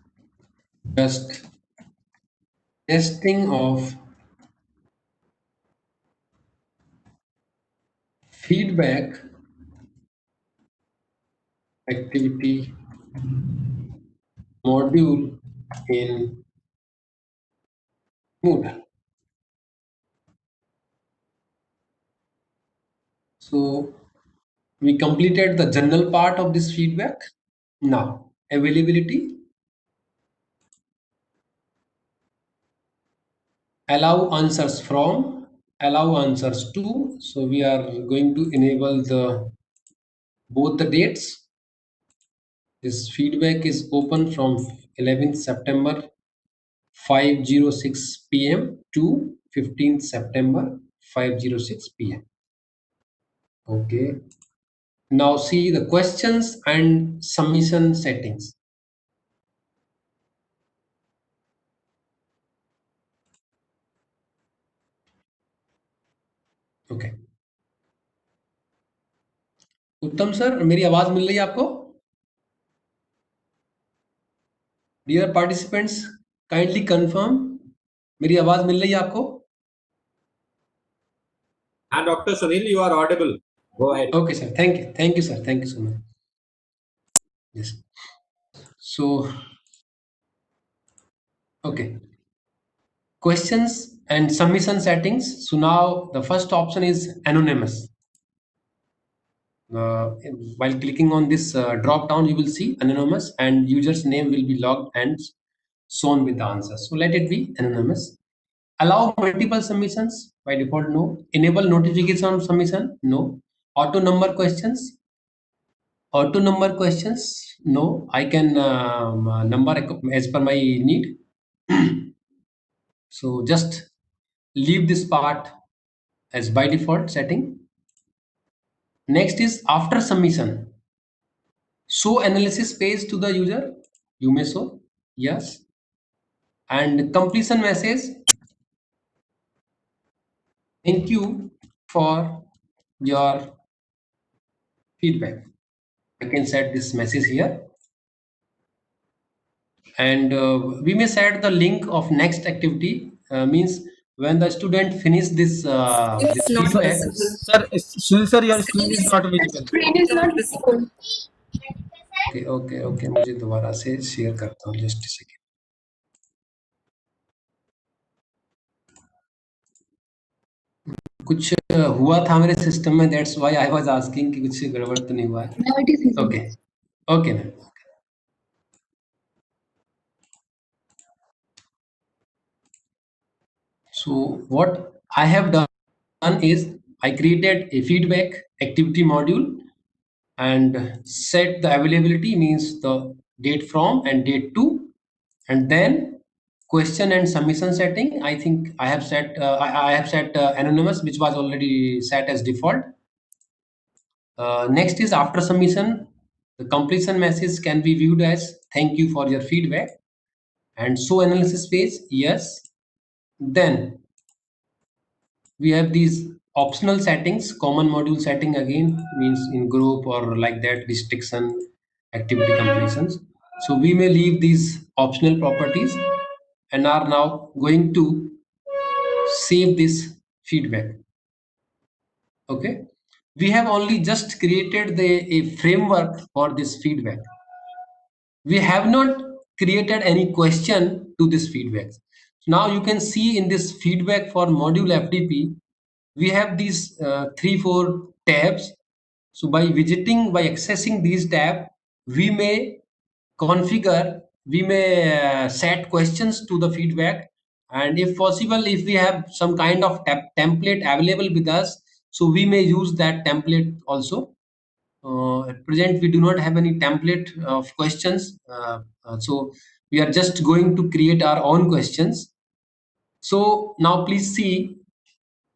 just testing of feedback activity module in Moodle. So we completed the general part of this feedback. Now availability, allow answers from, allow answers to. So we are going to enable the both the dates. This feedback is open from 11th September 5:06 p.m. to 15th September 5:06 p.m. Okay. Now see the questions and submission settings. Okay. उत्तम sir, मेरी आवाज मिल रही है आपको? Dear participants, kindly confirm, मेरी आवाज मिल रही है आपको? And Dr. Sunil, you are audible. Go ahead. Okay, sir. Thank you, sir. Thank you so much. Yes. So, okay. Questions and submission settings. So now the first option is anonymous. Uh, while clicking on this drop down, you will see anonymous, and user's name will be logged and shown with the answer. So let it be anonymous. Allow multiple submissions by default, no. Enable notification on submission, no. Auto number questions. Auto number questions, no. I can number as per my need. So just leave this part as by default setting. Next is after submission. Show analysis page to the user. You may show, yes. And completion message. Thank you for your feedback. I can set this message here. And we may set the link of next activity, means when the student finish this feedback. Sir, Sunil sir, your screen is not visible. Screen is not visible. Okay okay okay, मुझे दोबारा से share करता हूँ, just second. कुछ हुआ था मेरे system में, that's why I was asking कि कुछ गड़बड़ तो नहीं हुआ है. Now it is visible. Okay okay ma'am. So what I have done is I created a feedback activity module and set the availability, means the date from and date to, and then question and submission setting. I think I have set I have set anonymous, which was already set as default. Next is after submission, the completion message can be viewed as thank you for your feedback, and show analysis page, yes. Then we have these optional settings. Common module setting again, means in group or like that, restriction, activity completions. So we may leave these optional properties and are now going to save this feedback. Okay, we have only just created a framework for this feedback. We have not created any question to this feedback. Now you can see in this feedback for module FDP, we have these 3-4 tabs. So by accessing these tabs, we may configure, we may set questions to the feedback, and if possible, if we have some kind of template available with us, so we may use that template also. At present, we do not have any template of questions, so we are just going to create our own questions. So now please see,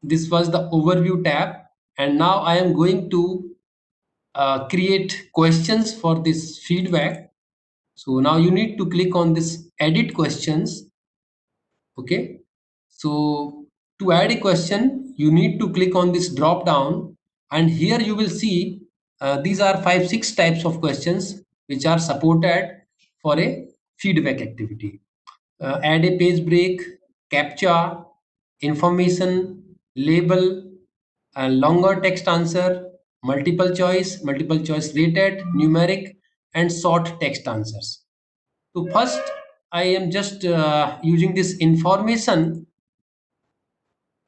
this was the overview tab, and now I am going to create questions for this feedback. So now you need to click on this edit questions. Okay, so to add a question, you need to click on this drop down, and here you will see these are 5-6 types of questions which are supported for a feedback activity. Add a page break, captcha, information, label, a longer text answer, multiple choice rated, numeric, and short text answers. So first, I am just using this information.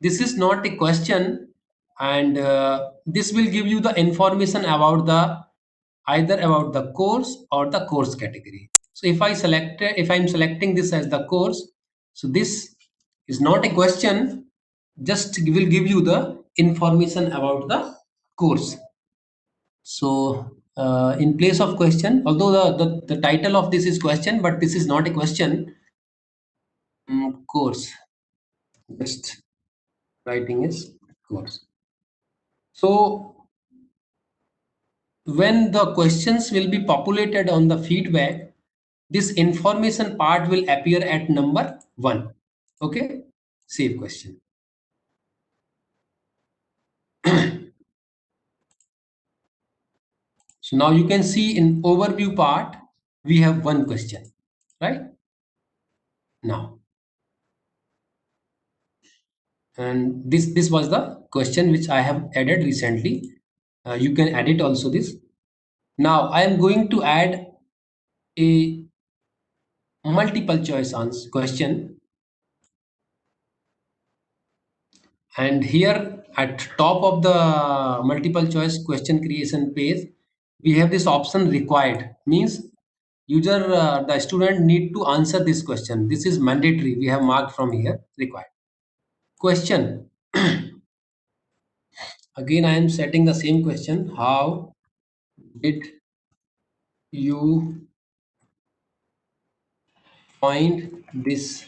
This is not a question, and this will give you the information about the either about the course or the course category. So if I'm selecting this as the course, so this is not a question, just will give you the information about the course. So in place of question, although the title of this is question, but this is not a question. Course, just writing is course. So when the questions will be populated on the feedback, this information part will appear at number 1. Okay, save question. So now you can see in overview part, we have one question, right? Now, and this was the question which I have added recently. You can edit also this. Now I am going to add a multiple choice answer question, and here at top of the multiple choice question creation page, we have this option required, means user the student need to answer this question. This is mandatory, we have marked from here required question. Again I am setting the same question: how did you find this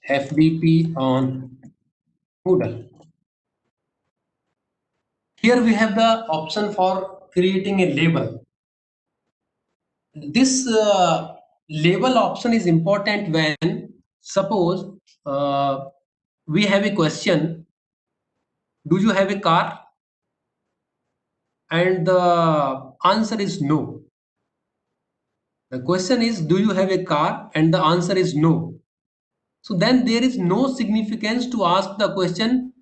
FDP on Moodle? Here we have the option for creating a label. This label option is important when, suppose, we have a question: do you have a car? And the answer is no. The question is, do you have a car? And the answer is no. So then there is no significance to ask the question,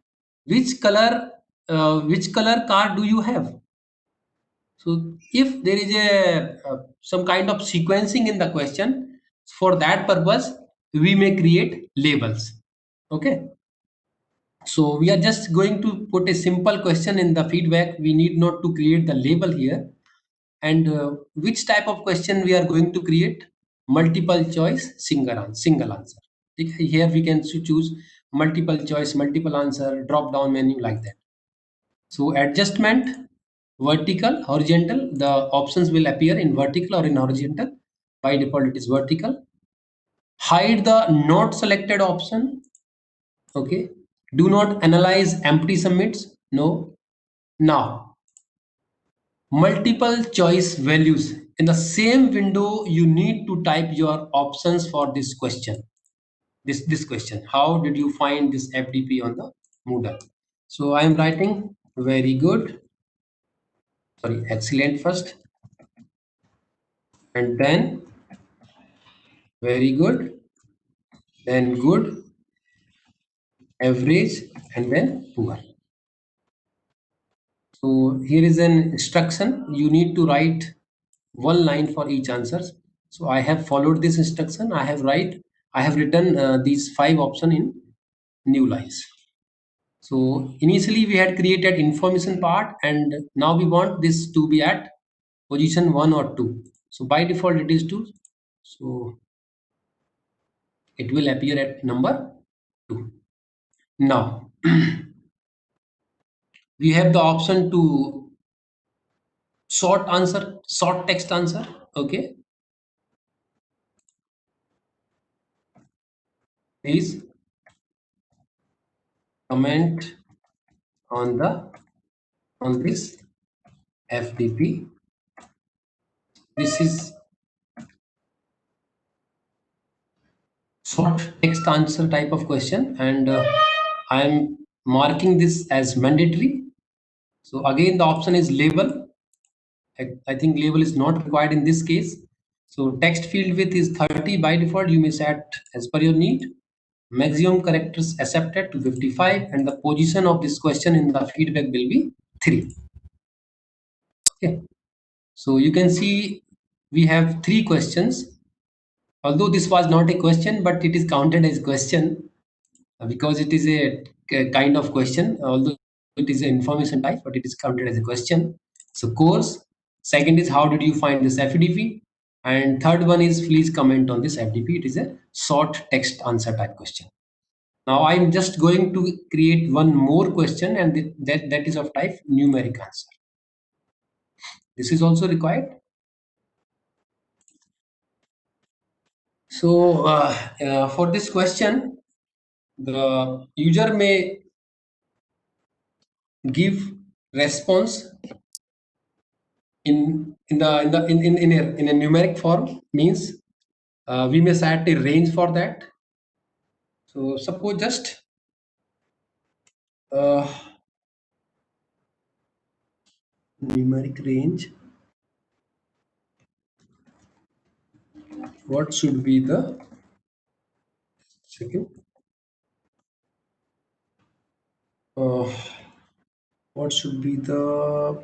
which color car do you have? So if there is a some kind of sequencing in the question, for that purpose we may create labels. Okay. So we are just going to put a simple question in the feedback. We need not to create the label here. And which type of question we are going to create? Multiple choice, single answer. Here we can choose multiple choice, multiple answer, drop down menu like that. So adjustment, vertical, horizontal, the options will appear in vertical or in horizontal. By default it is vertical. Hide the not selected option. Okay. Do not analyze empty submits. No. Now, multiple choice values. In the same window, you need to type your options for this question. This question: how did you find this FDP on the Moodle? So I am writing very good, sorry, excellent first, and then very good, then good, average, and then poor. So here is an instruction. You need to write one line for each answer. So I have followed this instruction. I have written these 5 options in new lines. So initially we had created information part, and now we want this to be at position 1 or 2. So by default it is 2. So it will appear at number 2. Now we have the option to sort text answer. Okay. Please comment on this FDP. This is short text answer type of question, and I am marking this as mandatory. So again the option is label. I think label is not required in this case. So text field width is 30 by default. You may set as per your need. Maximum characters accepted to 55, and the position of this question in the feedback will be 3. Okay. So you can see we have 3 questions. Although this was not a question, but it is counted as question because it is a kind of question. Although it is an information type, but it is counted as a question. So course. Second is, how did you find this FDP? And third one is, please comment on this FDP. It is a short text answer type question. Now I'm just going to create one more question, and that is of type numeric answer. This is also required. So for this question, the user may give response in a numeric form, means we may set a range for that. So suppose just numeric range. what should be the second? What should be the,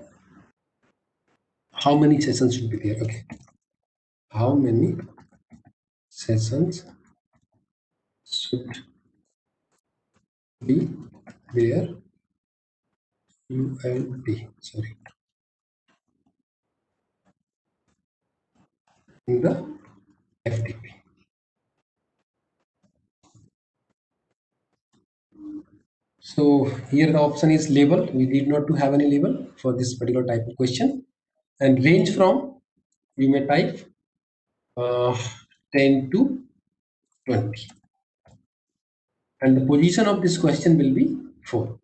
how many sessions should be there? Okay, how many sessions should be there? ULB, sorry, in the FTP. So here the option is label. We need not to have any label for this particular type of question. And range from, you may type 10 to 20. And the position of this question will be 4.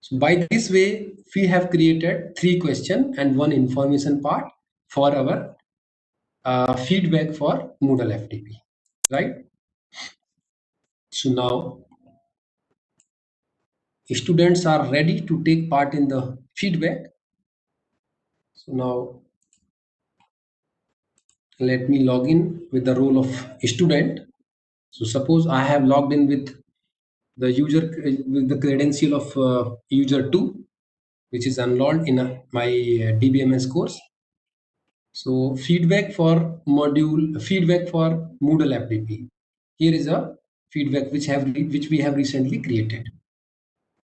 So by this way, we have created 3 questions and 1 information part for our feedback for Moodle FTP, right? So now students are ready to take part in the feedback. So now let me log in with the role of student. So suppose I have logged in with the user with the credential of user 2, which is enrolled in my DBMS course. So feedback for feedback for Moodle FTP. Here is a feedback which we have recently created.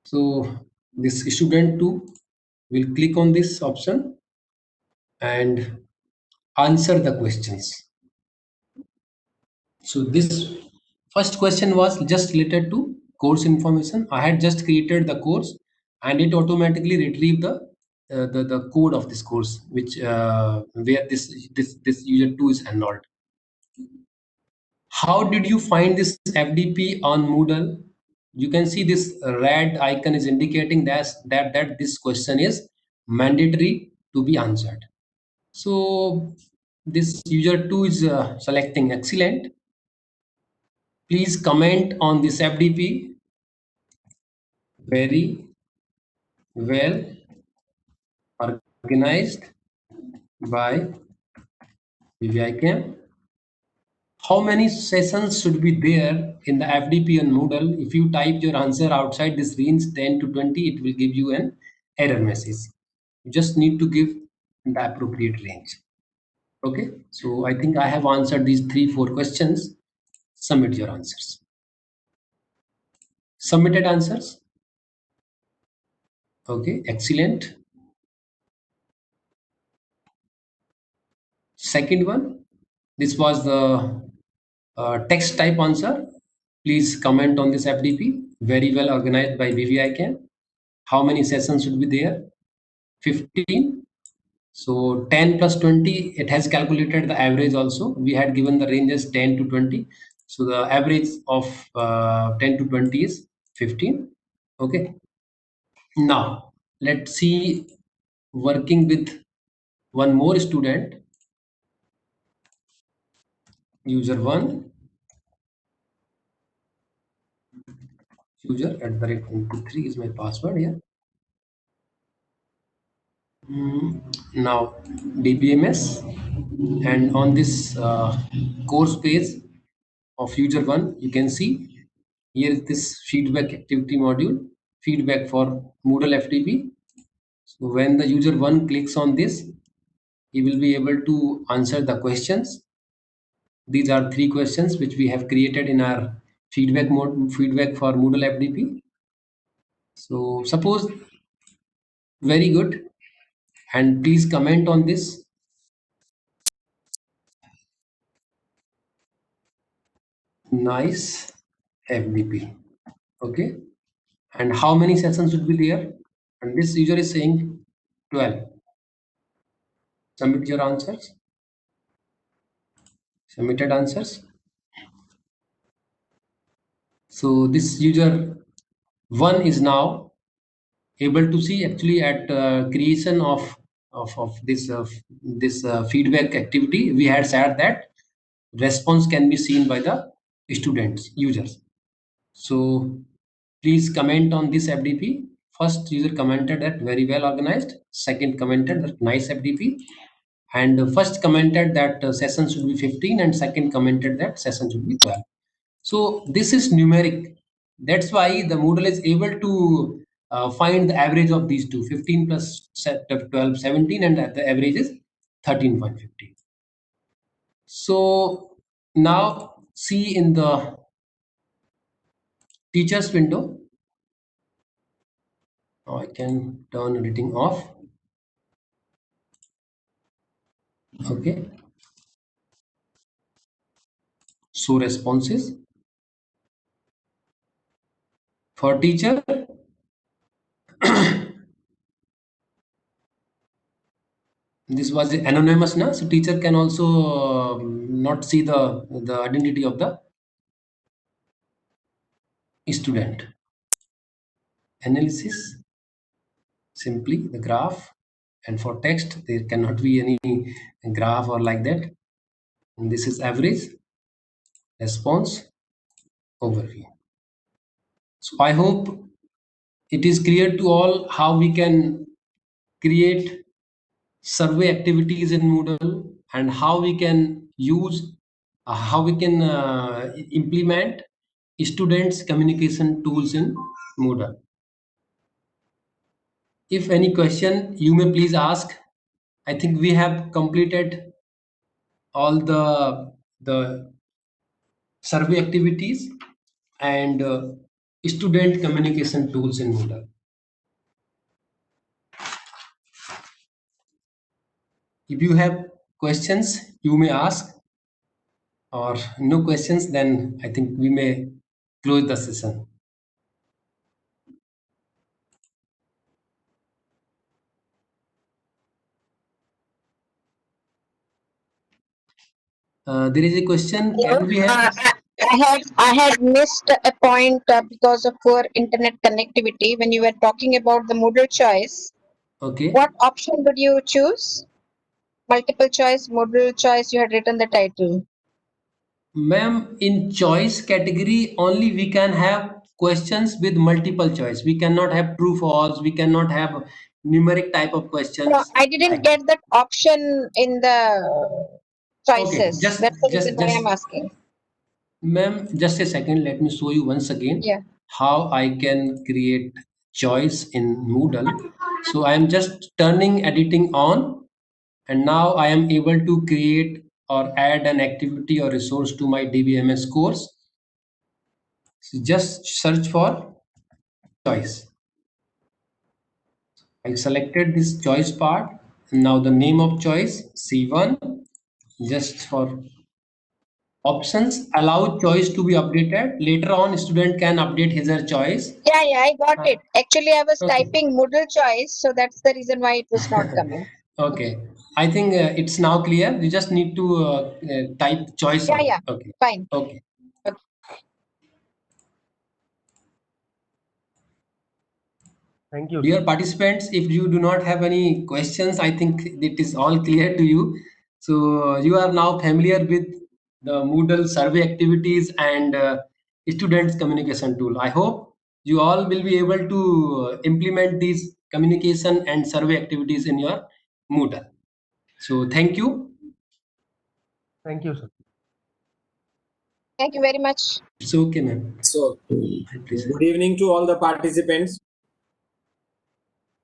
So this student 2 will click on this option and answer the questions. So this first question was just related to course information. I had just created the course and it automatically retrieved the code of this course, which where this user 2 is enrolled. How did you find this FDP on Moodle? You can see this red icon is indicating that this question is mandatory to be answered. So this user 2 is selecting excellent. Please comment on this FDP. Very well organized by VVICAM. How many sessions should be there in the FDP on Moodle? If you type your answer outside this range 10 to 20, it will give you an error message. You just need to give the appropriate range. Okay, so I think I have answered these 3-4 questions. Submit your answers. Submitted answers. Okay, excellent. Second one, this was the text type answer. Please comment on this FDP. Very well organized by VVICAM. How many sessions should be there? 15. So 10 plus 20, it has calculated the average also. We had given the range as 10 to 20. So the average of 10 to 20 is 15. Okay. Now let's see working with one more student. User 1. User@123 is my password here. Now DBMS, and on this course page of user 1, you can see here is this feedback activity module, feedback for Moodle FTP. So when the user 1 clicks on this, he will be able to answer the questions. These are 3 questions which we have created in our feedback for Moodle FTP. So suppose, very good, and please comment on this. Nice FDP. Okay, and how many sessions should be there? And this user is saying 12. Submit your answers. Submitted answers. So this user 1 is now able to see actually at creation of this feedback activity. We had said that response can be seen by the students, users. So please comment on this FDP. First user commented that very well organized. Second commented that nice FDP. And first commented that session should be 15 and second commented that session should be 12. So this is numeric. That's why the Moodle is able to find the average of these two, 15 plus 12, 17, and the average is 13.15. So now see in the teachers window. Now I can turn editing off. Okay. Show responses. For teacher, this was anonymous, na? So teacher can also not see the identity of the student. Analysis, simply the graph, and for text there cannot be any graph or like that. And this is average, response, overview. So I hope it is clear to all how we can create survey activities in Moodle and how we can use, how we can implement students communication tools in Moodle. If any question you may please ask. I think we have completed all the survey activities and student communication tools in Moodle. If you have questions, you may ask, or no questions, then I think we may close the session. There is a question. Can we have? I had missed a point because of poor internet connectivity when you were talking about the Moodle choice. Okay. What option did you choose? Multiple choice, Moodle choice, you had written the title. Ma'am, in choice category only we can have questions with multiple choice. We cannot have true false. We cannot have numeric type of questions. No, I didn't get that option in the Okay, choices. That's the reason why I'm just asking. ma'am, just a second. Let me show you once again Yeah. how I can create choice in Moodle. So I am just turning editing on, and now I am able to create or add an activity or resource to my DBMS course. So just search for choice. I selected this choice part. Now the name of choice C1. Just for options, allow choice to be updated. Later on, student can update his or her choice. Yeah, I got it. Actually, I was Okay. typing Moodle choice, so that's the reason why it was not coming. Okay. I think it's now clear. You just need to type choice. Yeah, yeah. Okay. Fine. Okay. Thank you. Dear participants, if you do not have any questions, I think it is all clear to you. So you are now familiar with the Moodle survey activities and students communication tool. I hope you all will be able to implement these communication and survey activities in your Moodle. So thank you. Thank you, sir. Thank you very much. It's okay, ma'am. So, Please. good evening to all the participants.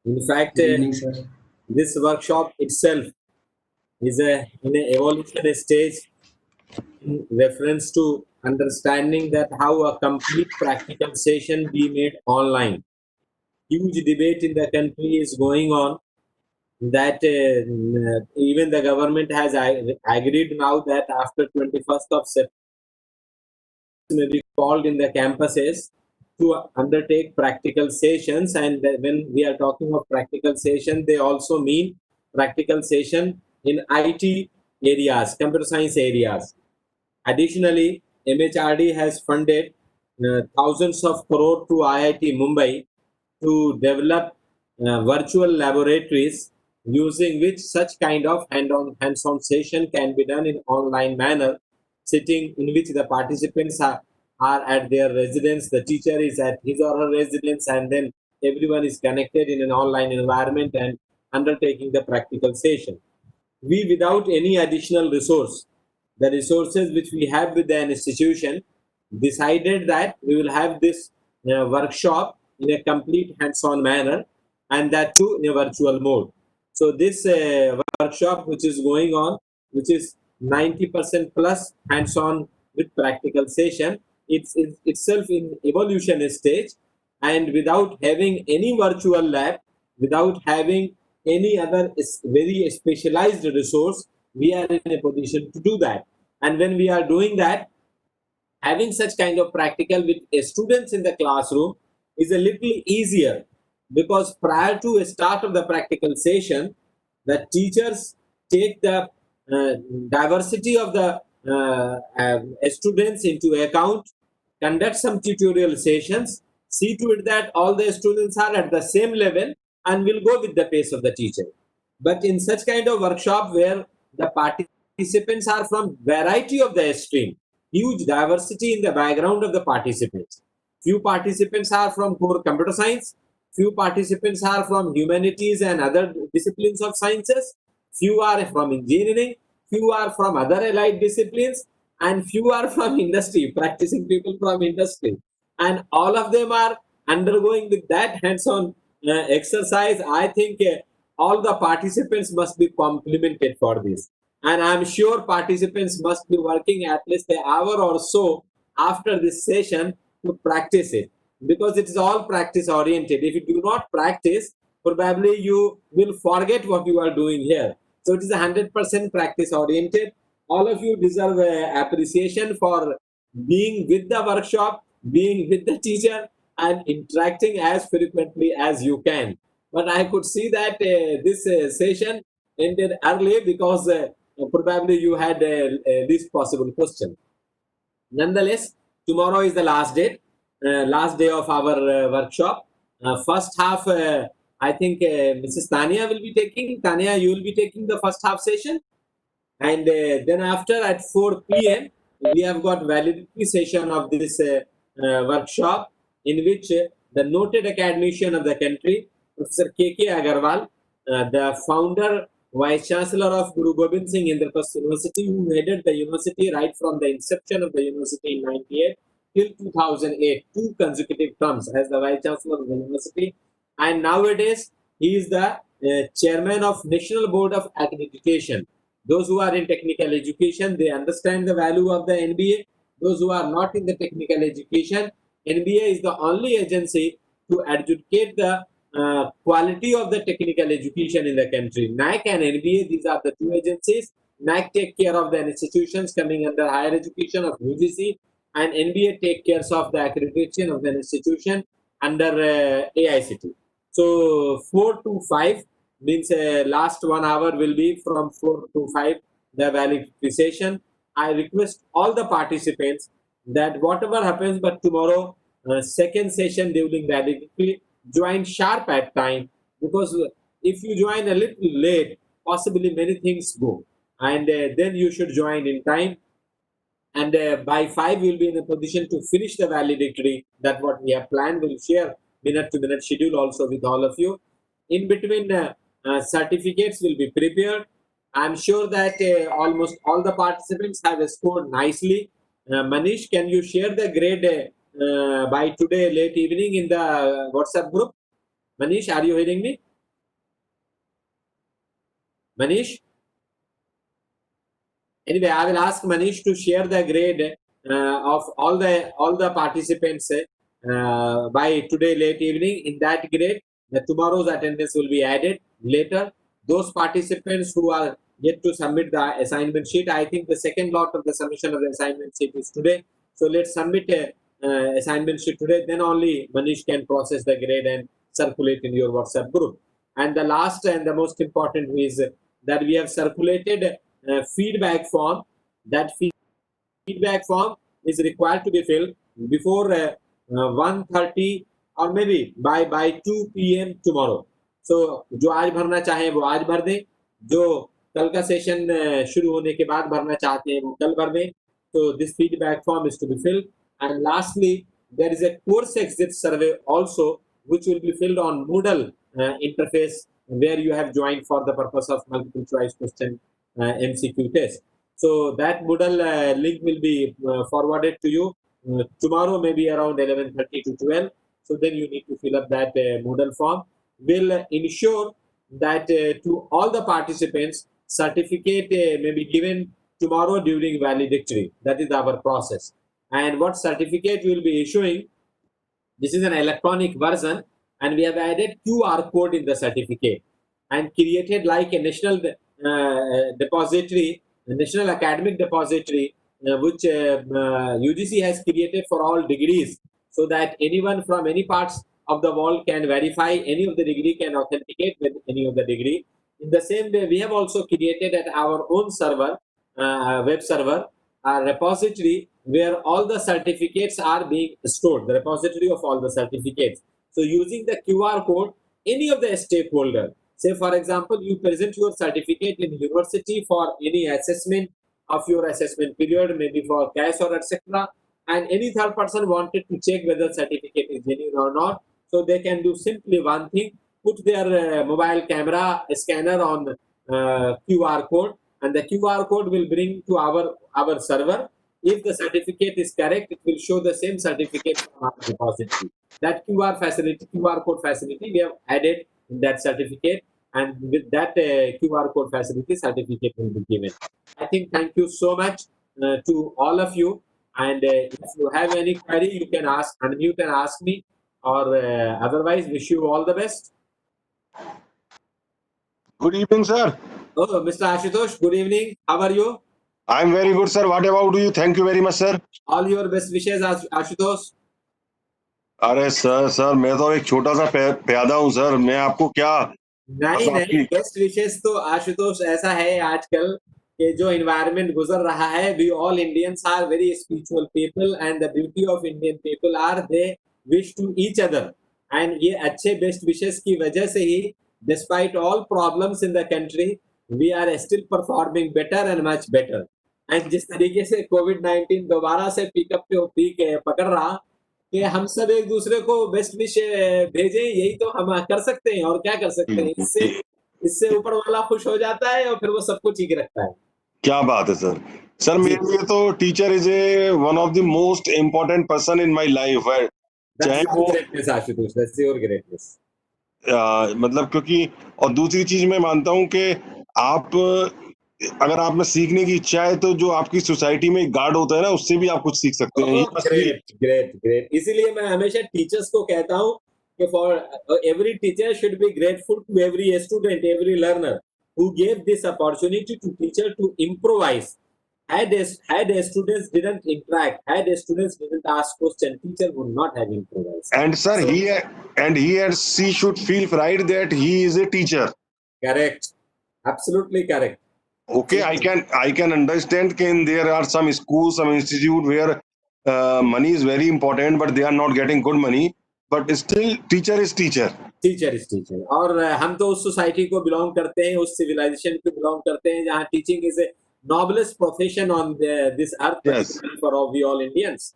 In fact, Good evening, sir. this workshop itself is in an evolution stage in reference to understanding that how a complete practical session be made online. Huge debate in the country is going on that even the government has agreed now that after 21st of September may be called in the campuses to undertake practical sessions. And when we are talking of practical session, they also mean practical session in IT areas, computer science areas. Additionally, MHRD has funded thousands of crore to IIT Mumbai to develop virtual laboratories using which such kind of hands-on session can be done in online manner, sitting in which the participants are at their residence, the teacher is at his or her residence, and then everyone is connected in an online environment and undertaking the practical session. we, without any additional resource, the resources which we have with an institution, decided that we will have this workshop in a complete hands-on manner, and that too in a virtual mode. So this workshop which is going on, which is 90% plus hands-on with practical session, it's itself in evolution stage, and without having any virtual lab, without having any other very specialized resource, we are in a position to do that. And when we are doing that, having such kind of practical with students in the classroom is a little easier, because prior to a start of the practical session, the teachers take the diversity of the students into account, conduct some tutorial sessions, see to it that all the students are at the same level, and will go with the pace of the teacher. But in such kind of workshop where the participants are from variety of the stream, huge diversity in the background of the participants. Few participants are from core computer science, few participants are from humanities and other disciplines of sciences, few are from engineering, few are from other allied disciplines, and few are from industry, practicing people from industry. And all of them are undergoing with that hands-on exercise. I think all the participants must be complimented for this. And I'm sure participants must be working at least an hour or so after this session to practice it, because it is all practice oriented. If you do not practice, probably you will forget what you are doing here. So it is 100% practice oriented. All of you deserve appreciation for being with the workshop, being with the teacher, and interacting as frequently as you can. But I could see that this session ended early because probably you had this possible question. Nonetheless, tomorrow is the last day of our workshop. First half, I think Mrs. Tania will be taking. Tania, you will be taking the first half session. And then after at 4 p.m., we have got validity session of this workshop, in which the noted academician of the country, Professor K.K. Agarwal, the founder, Vice Chancellor of Guru Gobind Singh Indraprasth University, who headed the university right from the inception of the university in 98 till 2008, 2 consecutive terms as the Vice Chancellor of the university. And nowadays, he is the chairman of National Board of Accreditation. Those who are in technical education, they understand the value of the NBA. Those who are not in the technical education, NBA is the only agency to adjudicate the quality of the technical education in the country. NAC and NBA, these are the two agencies. NAC take care of the institutions coming under higher education of UGC, and NBA take care of the accreditation of the institution under AICT. So 4 to 5 means last 1 hour will be from 4 to 5, the validity session. I request all the participants that whatever happens, but tomorrow second session during validity, join sharp at time, because if you join a little late, possibly many things go, and then you should join in time. And by 5 we'll be in a position to finish the valedictory. That what we have planned. We'll share minute to minute schedule also with all of you. In between, certificates will be prepared. I'm sure that almost all the participants have scored nicely. Manish, can you share the grade by today late evening in the WhatsApp group? Manish, are you hearing me? Manish? Anyway, I will ask Manish to share the grade of all the participants by today late evening. In that grade, tomorrow's attendance will be added later. Those participants who are yet to submit the assignment sheet, I think the second lot of the submission of the assignment sheet is today. So let's submit a assignment sheet today. Then only Manish can process the grade and circulate in your WhatsApp group. And the last and the most important is that we have circulated feedback form. That feedback form is required to be filled before 1:30 or maybe by 2 p.m. tomorrow. So जो आज भरना चाहे वो आज भर दें, जो कल का सेशन शुरू होने के बाद भरना चाहते हैं वो कल भर दें. So this feedback form is to be filled. And lastly, there is a course exit survey also, which will be filled on Moodle interface, where you have joined for the purpose of multiple choice question MCQ test. So that Moodle link will be forwarded to you tomorrow, maybe around 11:30 to 12. So then you need to fill up that Moodle form. Will ensure that to all the participants, certificate may be given tomorrow during valedictory. That is our process. And what certificate we will be issuing, this is an electronic version, and we have added QR code in the certificate and created like a national depository, a national academic depository, which UGC has created for all degrees, so that anyone from any parts of the world can verify any of the degree, can authenticate with any of the degree. In the same way, we have also created at our own server, web server, a repository where all the certificates are being stored, the repository of all the certificates. So using the QR code, any of the stakeholder, say for example, you present your certificate in university for any assessment of your assessment period, maybe for cash or etc. And any third person wanted to check whether certificate is genuine or not. So they can do simply one thing, put their mobile camera scanner on QR code, and the QR code will bring to our server. If the certificate is correct, it will show the same certificate from our repository. That QR code facility, we have added in that certificate, and with that QR code facility, certificate will be given. I think thank you so much to all of you. And if you have any query, you can unmute and ask me, or otherwise, wish you all the best. Good evening, sir. Oh, Mr. Ashutosh, good evening. How are you? I'm very good, sir. What about you? Thank you very much, sir. All your best wishes, Ashutosh. अरे sir मैं तो एक छोटा सा प्यादा हूँ sir, मैं आपको क्या नहीं नहीं, बेस्ट विशेष तो आशुतोष ऐसा है आजकल कि जो एनवायरनमेंट गुजर रहा है, we all Indians are very spiritual people, and the beauty of Indian people are they wish to each other, and ये अच्छे बेस्ट विशेष की वजह से ही despite all problems in the country we are still performing better and much better. And जिस तरीके से कोविड-19 दोबारा से पीक पकड़ रहा, कि हम सब एक दूसरे को बेस्ट विश भेजें, यही तो हम कर सकते हैं, और क्या कर सकते हैं. इससे ऊपर वाला खुश हो जाता है और फिर वो सबको ठीक रखता है. क्या बात है सर. सर मेरे लिए तो teacher is a one of the most important person in my life. चाहे वो greatness Ashutosh, that's your greatness. मतलब क्योंकि, और दूसरी चीज मैं मानता हूँ कि आप अगर आप में सीखने की इच्छा है, तो जो आपकी सोसाइटी में गार्ड होता है ना, उससे भी आप कुछ सीख सकते हैं. ग्रेट. इसीलिए मैं हमेशा टीचर्स को कहता हूँ कि for every teacher should be grateful to every student, every learner who gave this opportunity to teacher to improvise. Had students didn't interact, had students didn't ask questions, teacher would not have improvised. And sir, he and she should feel pride that he is a teacher. Correct. Absolutely correct. Okay, I can understand that there are some schools, some institute where money is very important, but they are not getting good money. But still, teacher is teacher. Teacher is teacher. और हम तो उस society को belong करते हैं, उस civilisation को belong करते हैं जहाँ teaching is a noblest profession on this earth for we all Indians.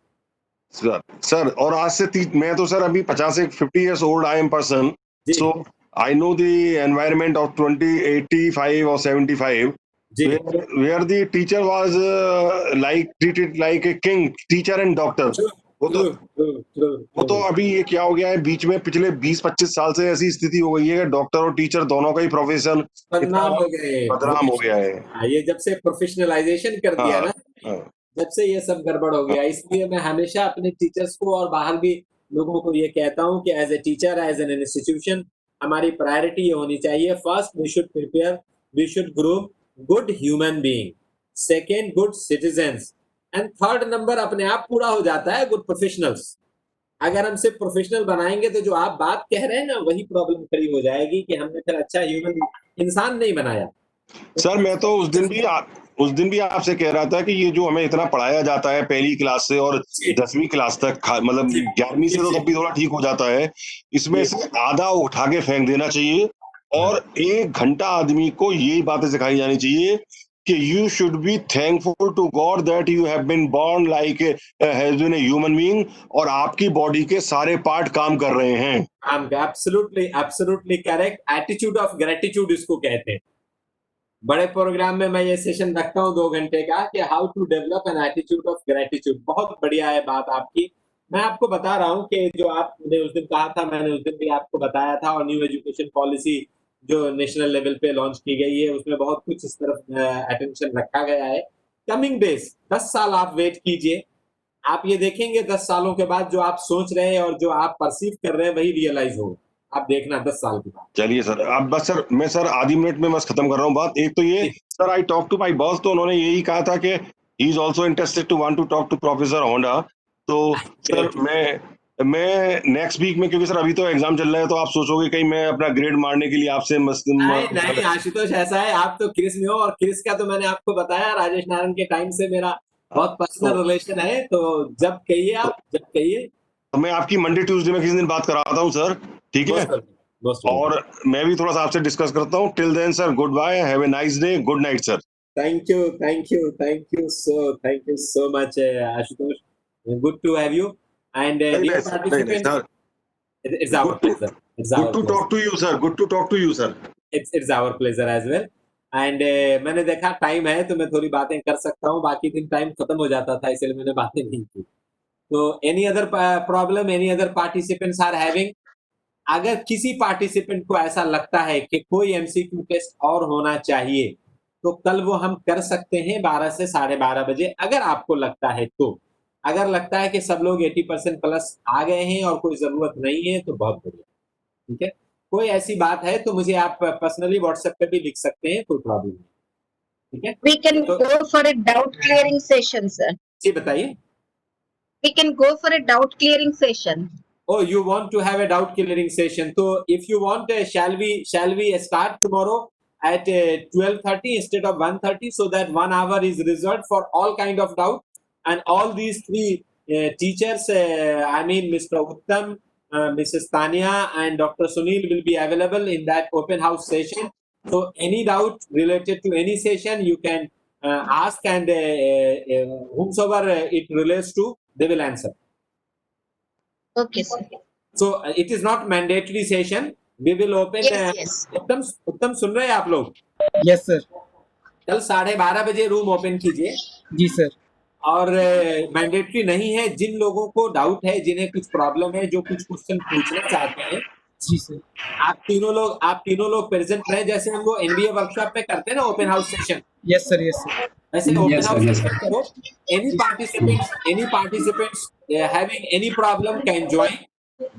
Sir और आज से मैं तो सर अभी 50 years old I am person, so I know the environment of 2085 or 75 where the teacher was like treated like a king, teacher and doctor. वो तो अभी ये क्या हो गया है, बीच में पिछले 20-25 साल से ऐसी स्थिति हो गई है कि डॉक्टर और टीचर दोनों का ही प्रोफेशन बदनाम हो गया है. ये जब से प्रोफेशनलाइजेशन कर दिया ना, जब से ये सब गड़बड़ हो गया. इसलिए मैं हमेशा अपने टीचर्स को और बाहर भी लोगों को ये कहता हूँ कि as a teacher, as an institution, हमारी प्रायोरिटी ये होनी चाहिए. First we should prepare, we should groom good human being. Second, good citizens. And third number अपने आप पूरा हो जाता है, गुड प्रोफेशनल्स. अगर हम सिर्फ प्रोफेशनल बनाएंगे तो जो आप बात कह रहे हैं ना, वही प्रॉब्लम खड़ी हो जाएगी कि हमने फिर अच्छा ह्यूमन इंसान नहीं बनाया. सर मैं तो उस दिन भी आपसे कह रहा था कि ये जो हमें इतना पढ़ाया जाता है पहली क्लास से और 10वीं क्लास तक, मतलब 11वीं से तो तब भी थोड़ा ठीक हो जाता है, इसमें से आधा उठा के फेंक देना चाहिए और 1 घंटा आदमी को यही बातें सिखाई जानी चाहिए कि you should be thankful to God that you have been born like has been a human being, और आपकी बॉडी के सारे पार्ट काम कर रहे हैं. absolutely correct. Attitude of gratitude इसको कहते हैं. बड़े प्रोग्राम में मैं ये सेशन रखता हूँ 2 घंटे का कि how to develop an attitude of gratitude. बहुत बढ़िया है बात आपकी। मैं आपको बता रहा हूँ कि जो आपने उस दिन कहा था, मैंने उस दिन भी आपको बताया था, और न्यू एजुकेशन पॉलिसी जो नेशनल लेवल पे लॉन्च की गई है उसमें बहुत कुछ इस तरफ अटेंशन रखा गया है। कमिंग डेज 10 साल आप वेट कीजिए, आप ये देखेंगे 10 सालों के बाद जो आप सोच रहे हैं और जो आप परसीव कर रहे हैं वही रियलाइज हो। आप देखना 10 साल के बाद। चलिए सर, अब बस सर मैं सर आधी मिनट में बस खत्म कर रहा हूँ बात। एक तो ये sir, I talk to my boss, तो उन्होंने यही कहा था कि he is also interested to want to talk to professor Honda. तो सर मैं नेक्स्ट वीक में, क्योंकि सर अभी तो एग्जाम चल रहा है, तो आप सोचोगे कहीं मैं अपना ग्रेड मारने के लिए आपसे नहीं आशुतोष, ऐसा है, आप तो क्रिस में हो, और क्रिस का तो मैंने आपको बताया राजेश नारायण के टाइम से मेरा बहुत पर्सनल रिलेशन है। तो जब कहिए आप, जब कहिए। तो मैं आपकी मंडे ट्यूसडे में किसी दिन बात कराता हूँ सर, ठीक है? और मैं भी थोड़ा सा आपसे डिस्कस करता हूँ। Till then sir, goodbye, have a nice day, good night sir. Thank you, thank you, thank you so much, Ashutosh. Good to have you. And dear participants, it's our pleasure. It's our Good to talk to you, sir. Good to talk to you, sir. It's our pleasure as well. And मैंने देखा time है तो मैं थोड़ी बातें कर सकता हूँ, बाकी दिन टाइम खत्म हो जाता था इसलिए मैंने बातें नहीं की। तो any other problem, any other participants are having? अगर किसी पार्टिसिपेंट को ऐसा लगता है कि कोई एमसीक्यू टेस्ट और होना चाहिए तो कल वो हम कर सकते हैं 12 से 12:30 बजे, अगर आपको लगता है तो। अगर लगता है कि सब लोग 80% प्लस आ गए हैं और कोई जरूरत नहीं है तो बहुत बढ़िया, ठीक है। कोई ऐसी बात है तो मुझे आप पर्सनली व्हाट्सएप पे भी लिख सकते हैं, कोई प्रॉब्लम नहीं, ठीक है। We can go for a doubt clearing session, sir. जी बताइए। We can go for a doubt clearing session. Oh, you want to have a doubt clearing session? So if you want, shall we start tomorrow at 12:30 instead of 1:30, so that 1 hour is reserved for all kind of doubt, and all these three teachers, I mean Mr. Uttam, Mrs. Tanya and Dr. Sunil will be available in that open house session. So any doubt related to any session you can ask, and whomsoever it relates to, they will answer. Okay, sir. So it is not mandatory session. We will open. Yes. उत्तम सुन रहे हैं आप लोग? Yes sir. कल 12:30 बजे room open कीजिए। जी sir. और mandatory नहीं है, जिन लोगों को डाउट है, जिन्हें कुछ प्रॉब्लम है, जो कुछ क्वेश्चन पूछना चाहते हैं, जी सर। आप तीनों लोग प्रेजेंट रहे, जैसे हम वो एनबीए वर्कशॉप पे करते हैं ना open house session. Yes sir, yes sir. वैसे open Yes, sir, house yes, session sir. करो। any participants having any problem can join,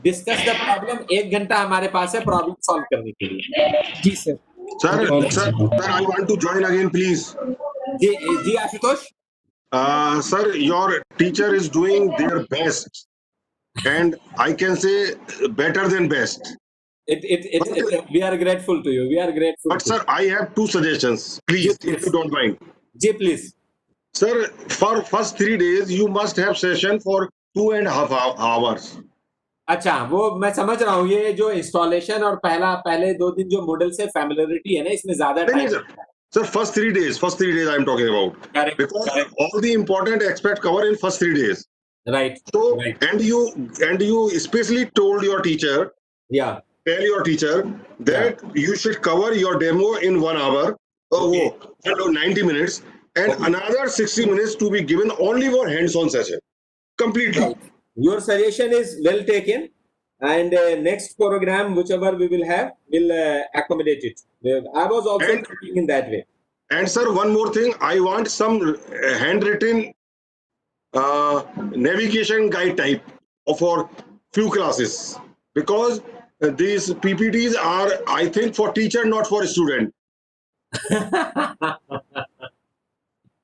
discuss the problem। 1 घंटा हमारे पास है प्रॉब्लम सॉल्व करने के लिए। जी sir. Sir, I want to join again, please. जी Ashutosh. Sir, your teacher is doing their best, and I can say better than best. We are grateful to you. We are grateful. But sir, I have 2 suggestions, please, Yes, if yes. you don't mind. जी please. Sir, for first 3 days, you must have session for 2.5 hours. अच्छा, वो मैं समझ रहा हूँ, ये जो installation और पहले 2 दिन जो मॉडल से फैमिलियरिटी है ना, इसमें ज्यादा नहीं, time sir. Sir, first 3 days I am talking about. Correct, Because correct. all the important aspects cover in first 3 days. Right. So, Right. and you especially told your teacher, या tell your teacher that you should cover your demo in 1 hour, Okay. 90 minutes, and another 60 minutes to be given only for hands-on session. Completely. your suggestion is well taken, and next program whichever we will have will accommodate it. I was also And- thinking in that way. And sir, one more thing, I want some handwritten navigation guide type for few classes, because these PPTs are, I think, for teacher, not for student.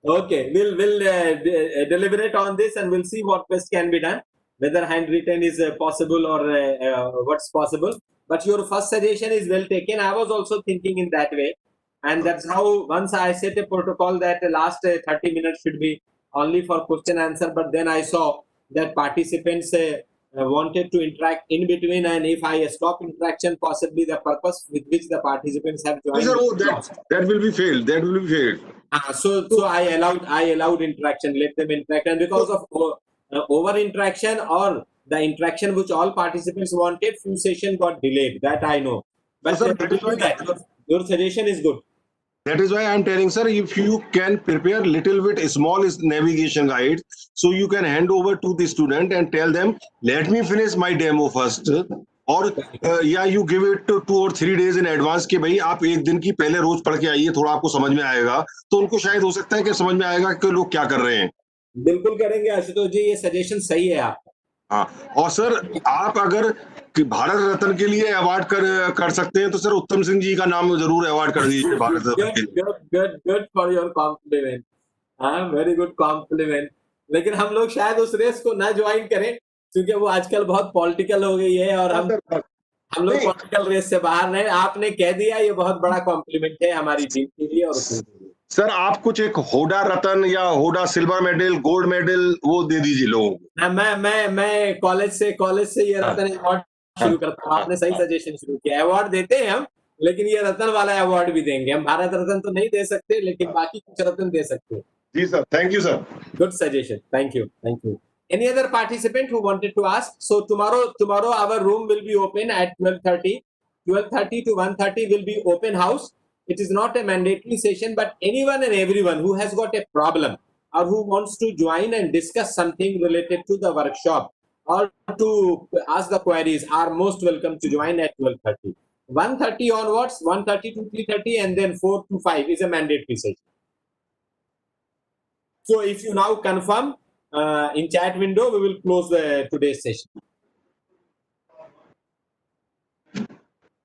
Okay, we'll deliberate on this, and we'll see what best can be done, whether handwritten is possible or what's possible. But your first suggestion is well taken. I was also thinking in that way, and that's how once I set a protocol that the last 30 minutes should be only for question answer. But then I saw that participants wanted to interact in between, and if I stop interaction, possibly the purpose with which the participants have joined. Sir, will be lost. that will be failed. That will be failed. So I allowed interaction, let them interact, and because of over interaction or the interaction which all participants wanted, few session got delayed. That I know. But Sir, we will do that. Your suggestion is good. That is why I am telling, sir, if you can prepare little bit small is navigation guide, so you can hand over to the student and tell them, let me finish my demo first. और या you give it 2 or 3 days in advance कि भाई आप एक दिन की पहले रोज पढ़ के आइए, थोड़ा आपको समझ में आएगा, तो उनको शायद हो सकता है कि समझ में आएगा कि लोग क्या कर रहे हैं। बिल्कुल करेंगे आशुतोष जी, ये सजेशन सही है आपका। हाँ, और सर आप अगर कि भारत रत्न के लिए अवार्ड कर सकते हैं तो सर उत्तम सिंह जी का नाम जरूर अवार्ड कर दीजिए भारत रत्न के लिए। Good for your compliment. हाँ, very good compliment. लेकिन हम लोग शायद उस रेस को ना ज्वाइन करें क्योंकि वो आजकल बहुत पॉलिटिकल हो गई है और हम लोग नहीं। पॉलिटिकल रेस से बाहर नहीं। आपने कह दिया, ये बहुत बड़ा कॉम्प्लीमेंट है हमारी टीम के लिए और उसके लिए। सर आप कुछ एक होडा रत्न या होडा सिल्वर मेडल, गोल्ड मेडल वो दे दीजिए लोगों को। मैं कॉलेज से ये रत्न अवार्ड शुरू करता हूँ। आपने सही सजेशन शुरू किया। अवार्ड देते हैं हम, लेकिन ये रत्न वाला अवार्ड भी देंगे हम। भारत रत्न तो नहीं दे सकते, लेकिन बाकी कुछ रत्न दे सकते हैं। जी sir, thank you sir. Good suggestion. Thank you. Thank you. Any other participant who wanted to ask? So tomorrow our room will be open at 12:30. 12:30 to 1:30 will be open house. It is not a mandatory session, but anyone and everyone who has got a problem or who wants to join and discuss something related to the workshop or to ask the queries are most welcome to join at 12:30. 1:30 onwards, 1:30 to 3:30, and then 4 to 5 is a mandatory session. So if you now confirm in chat window, we will close the today's session.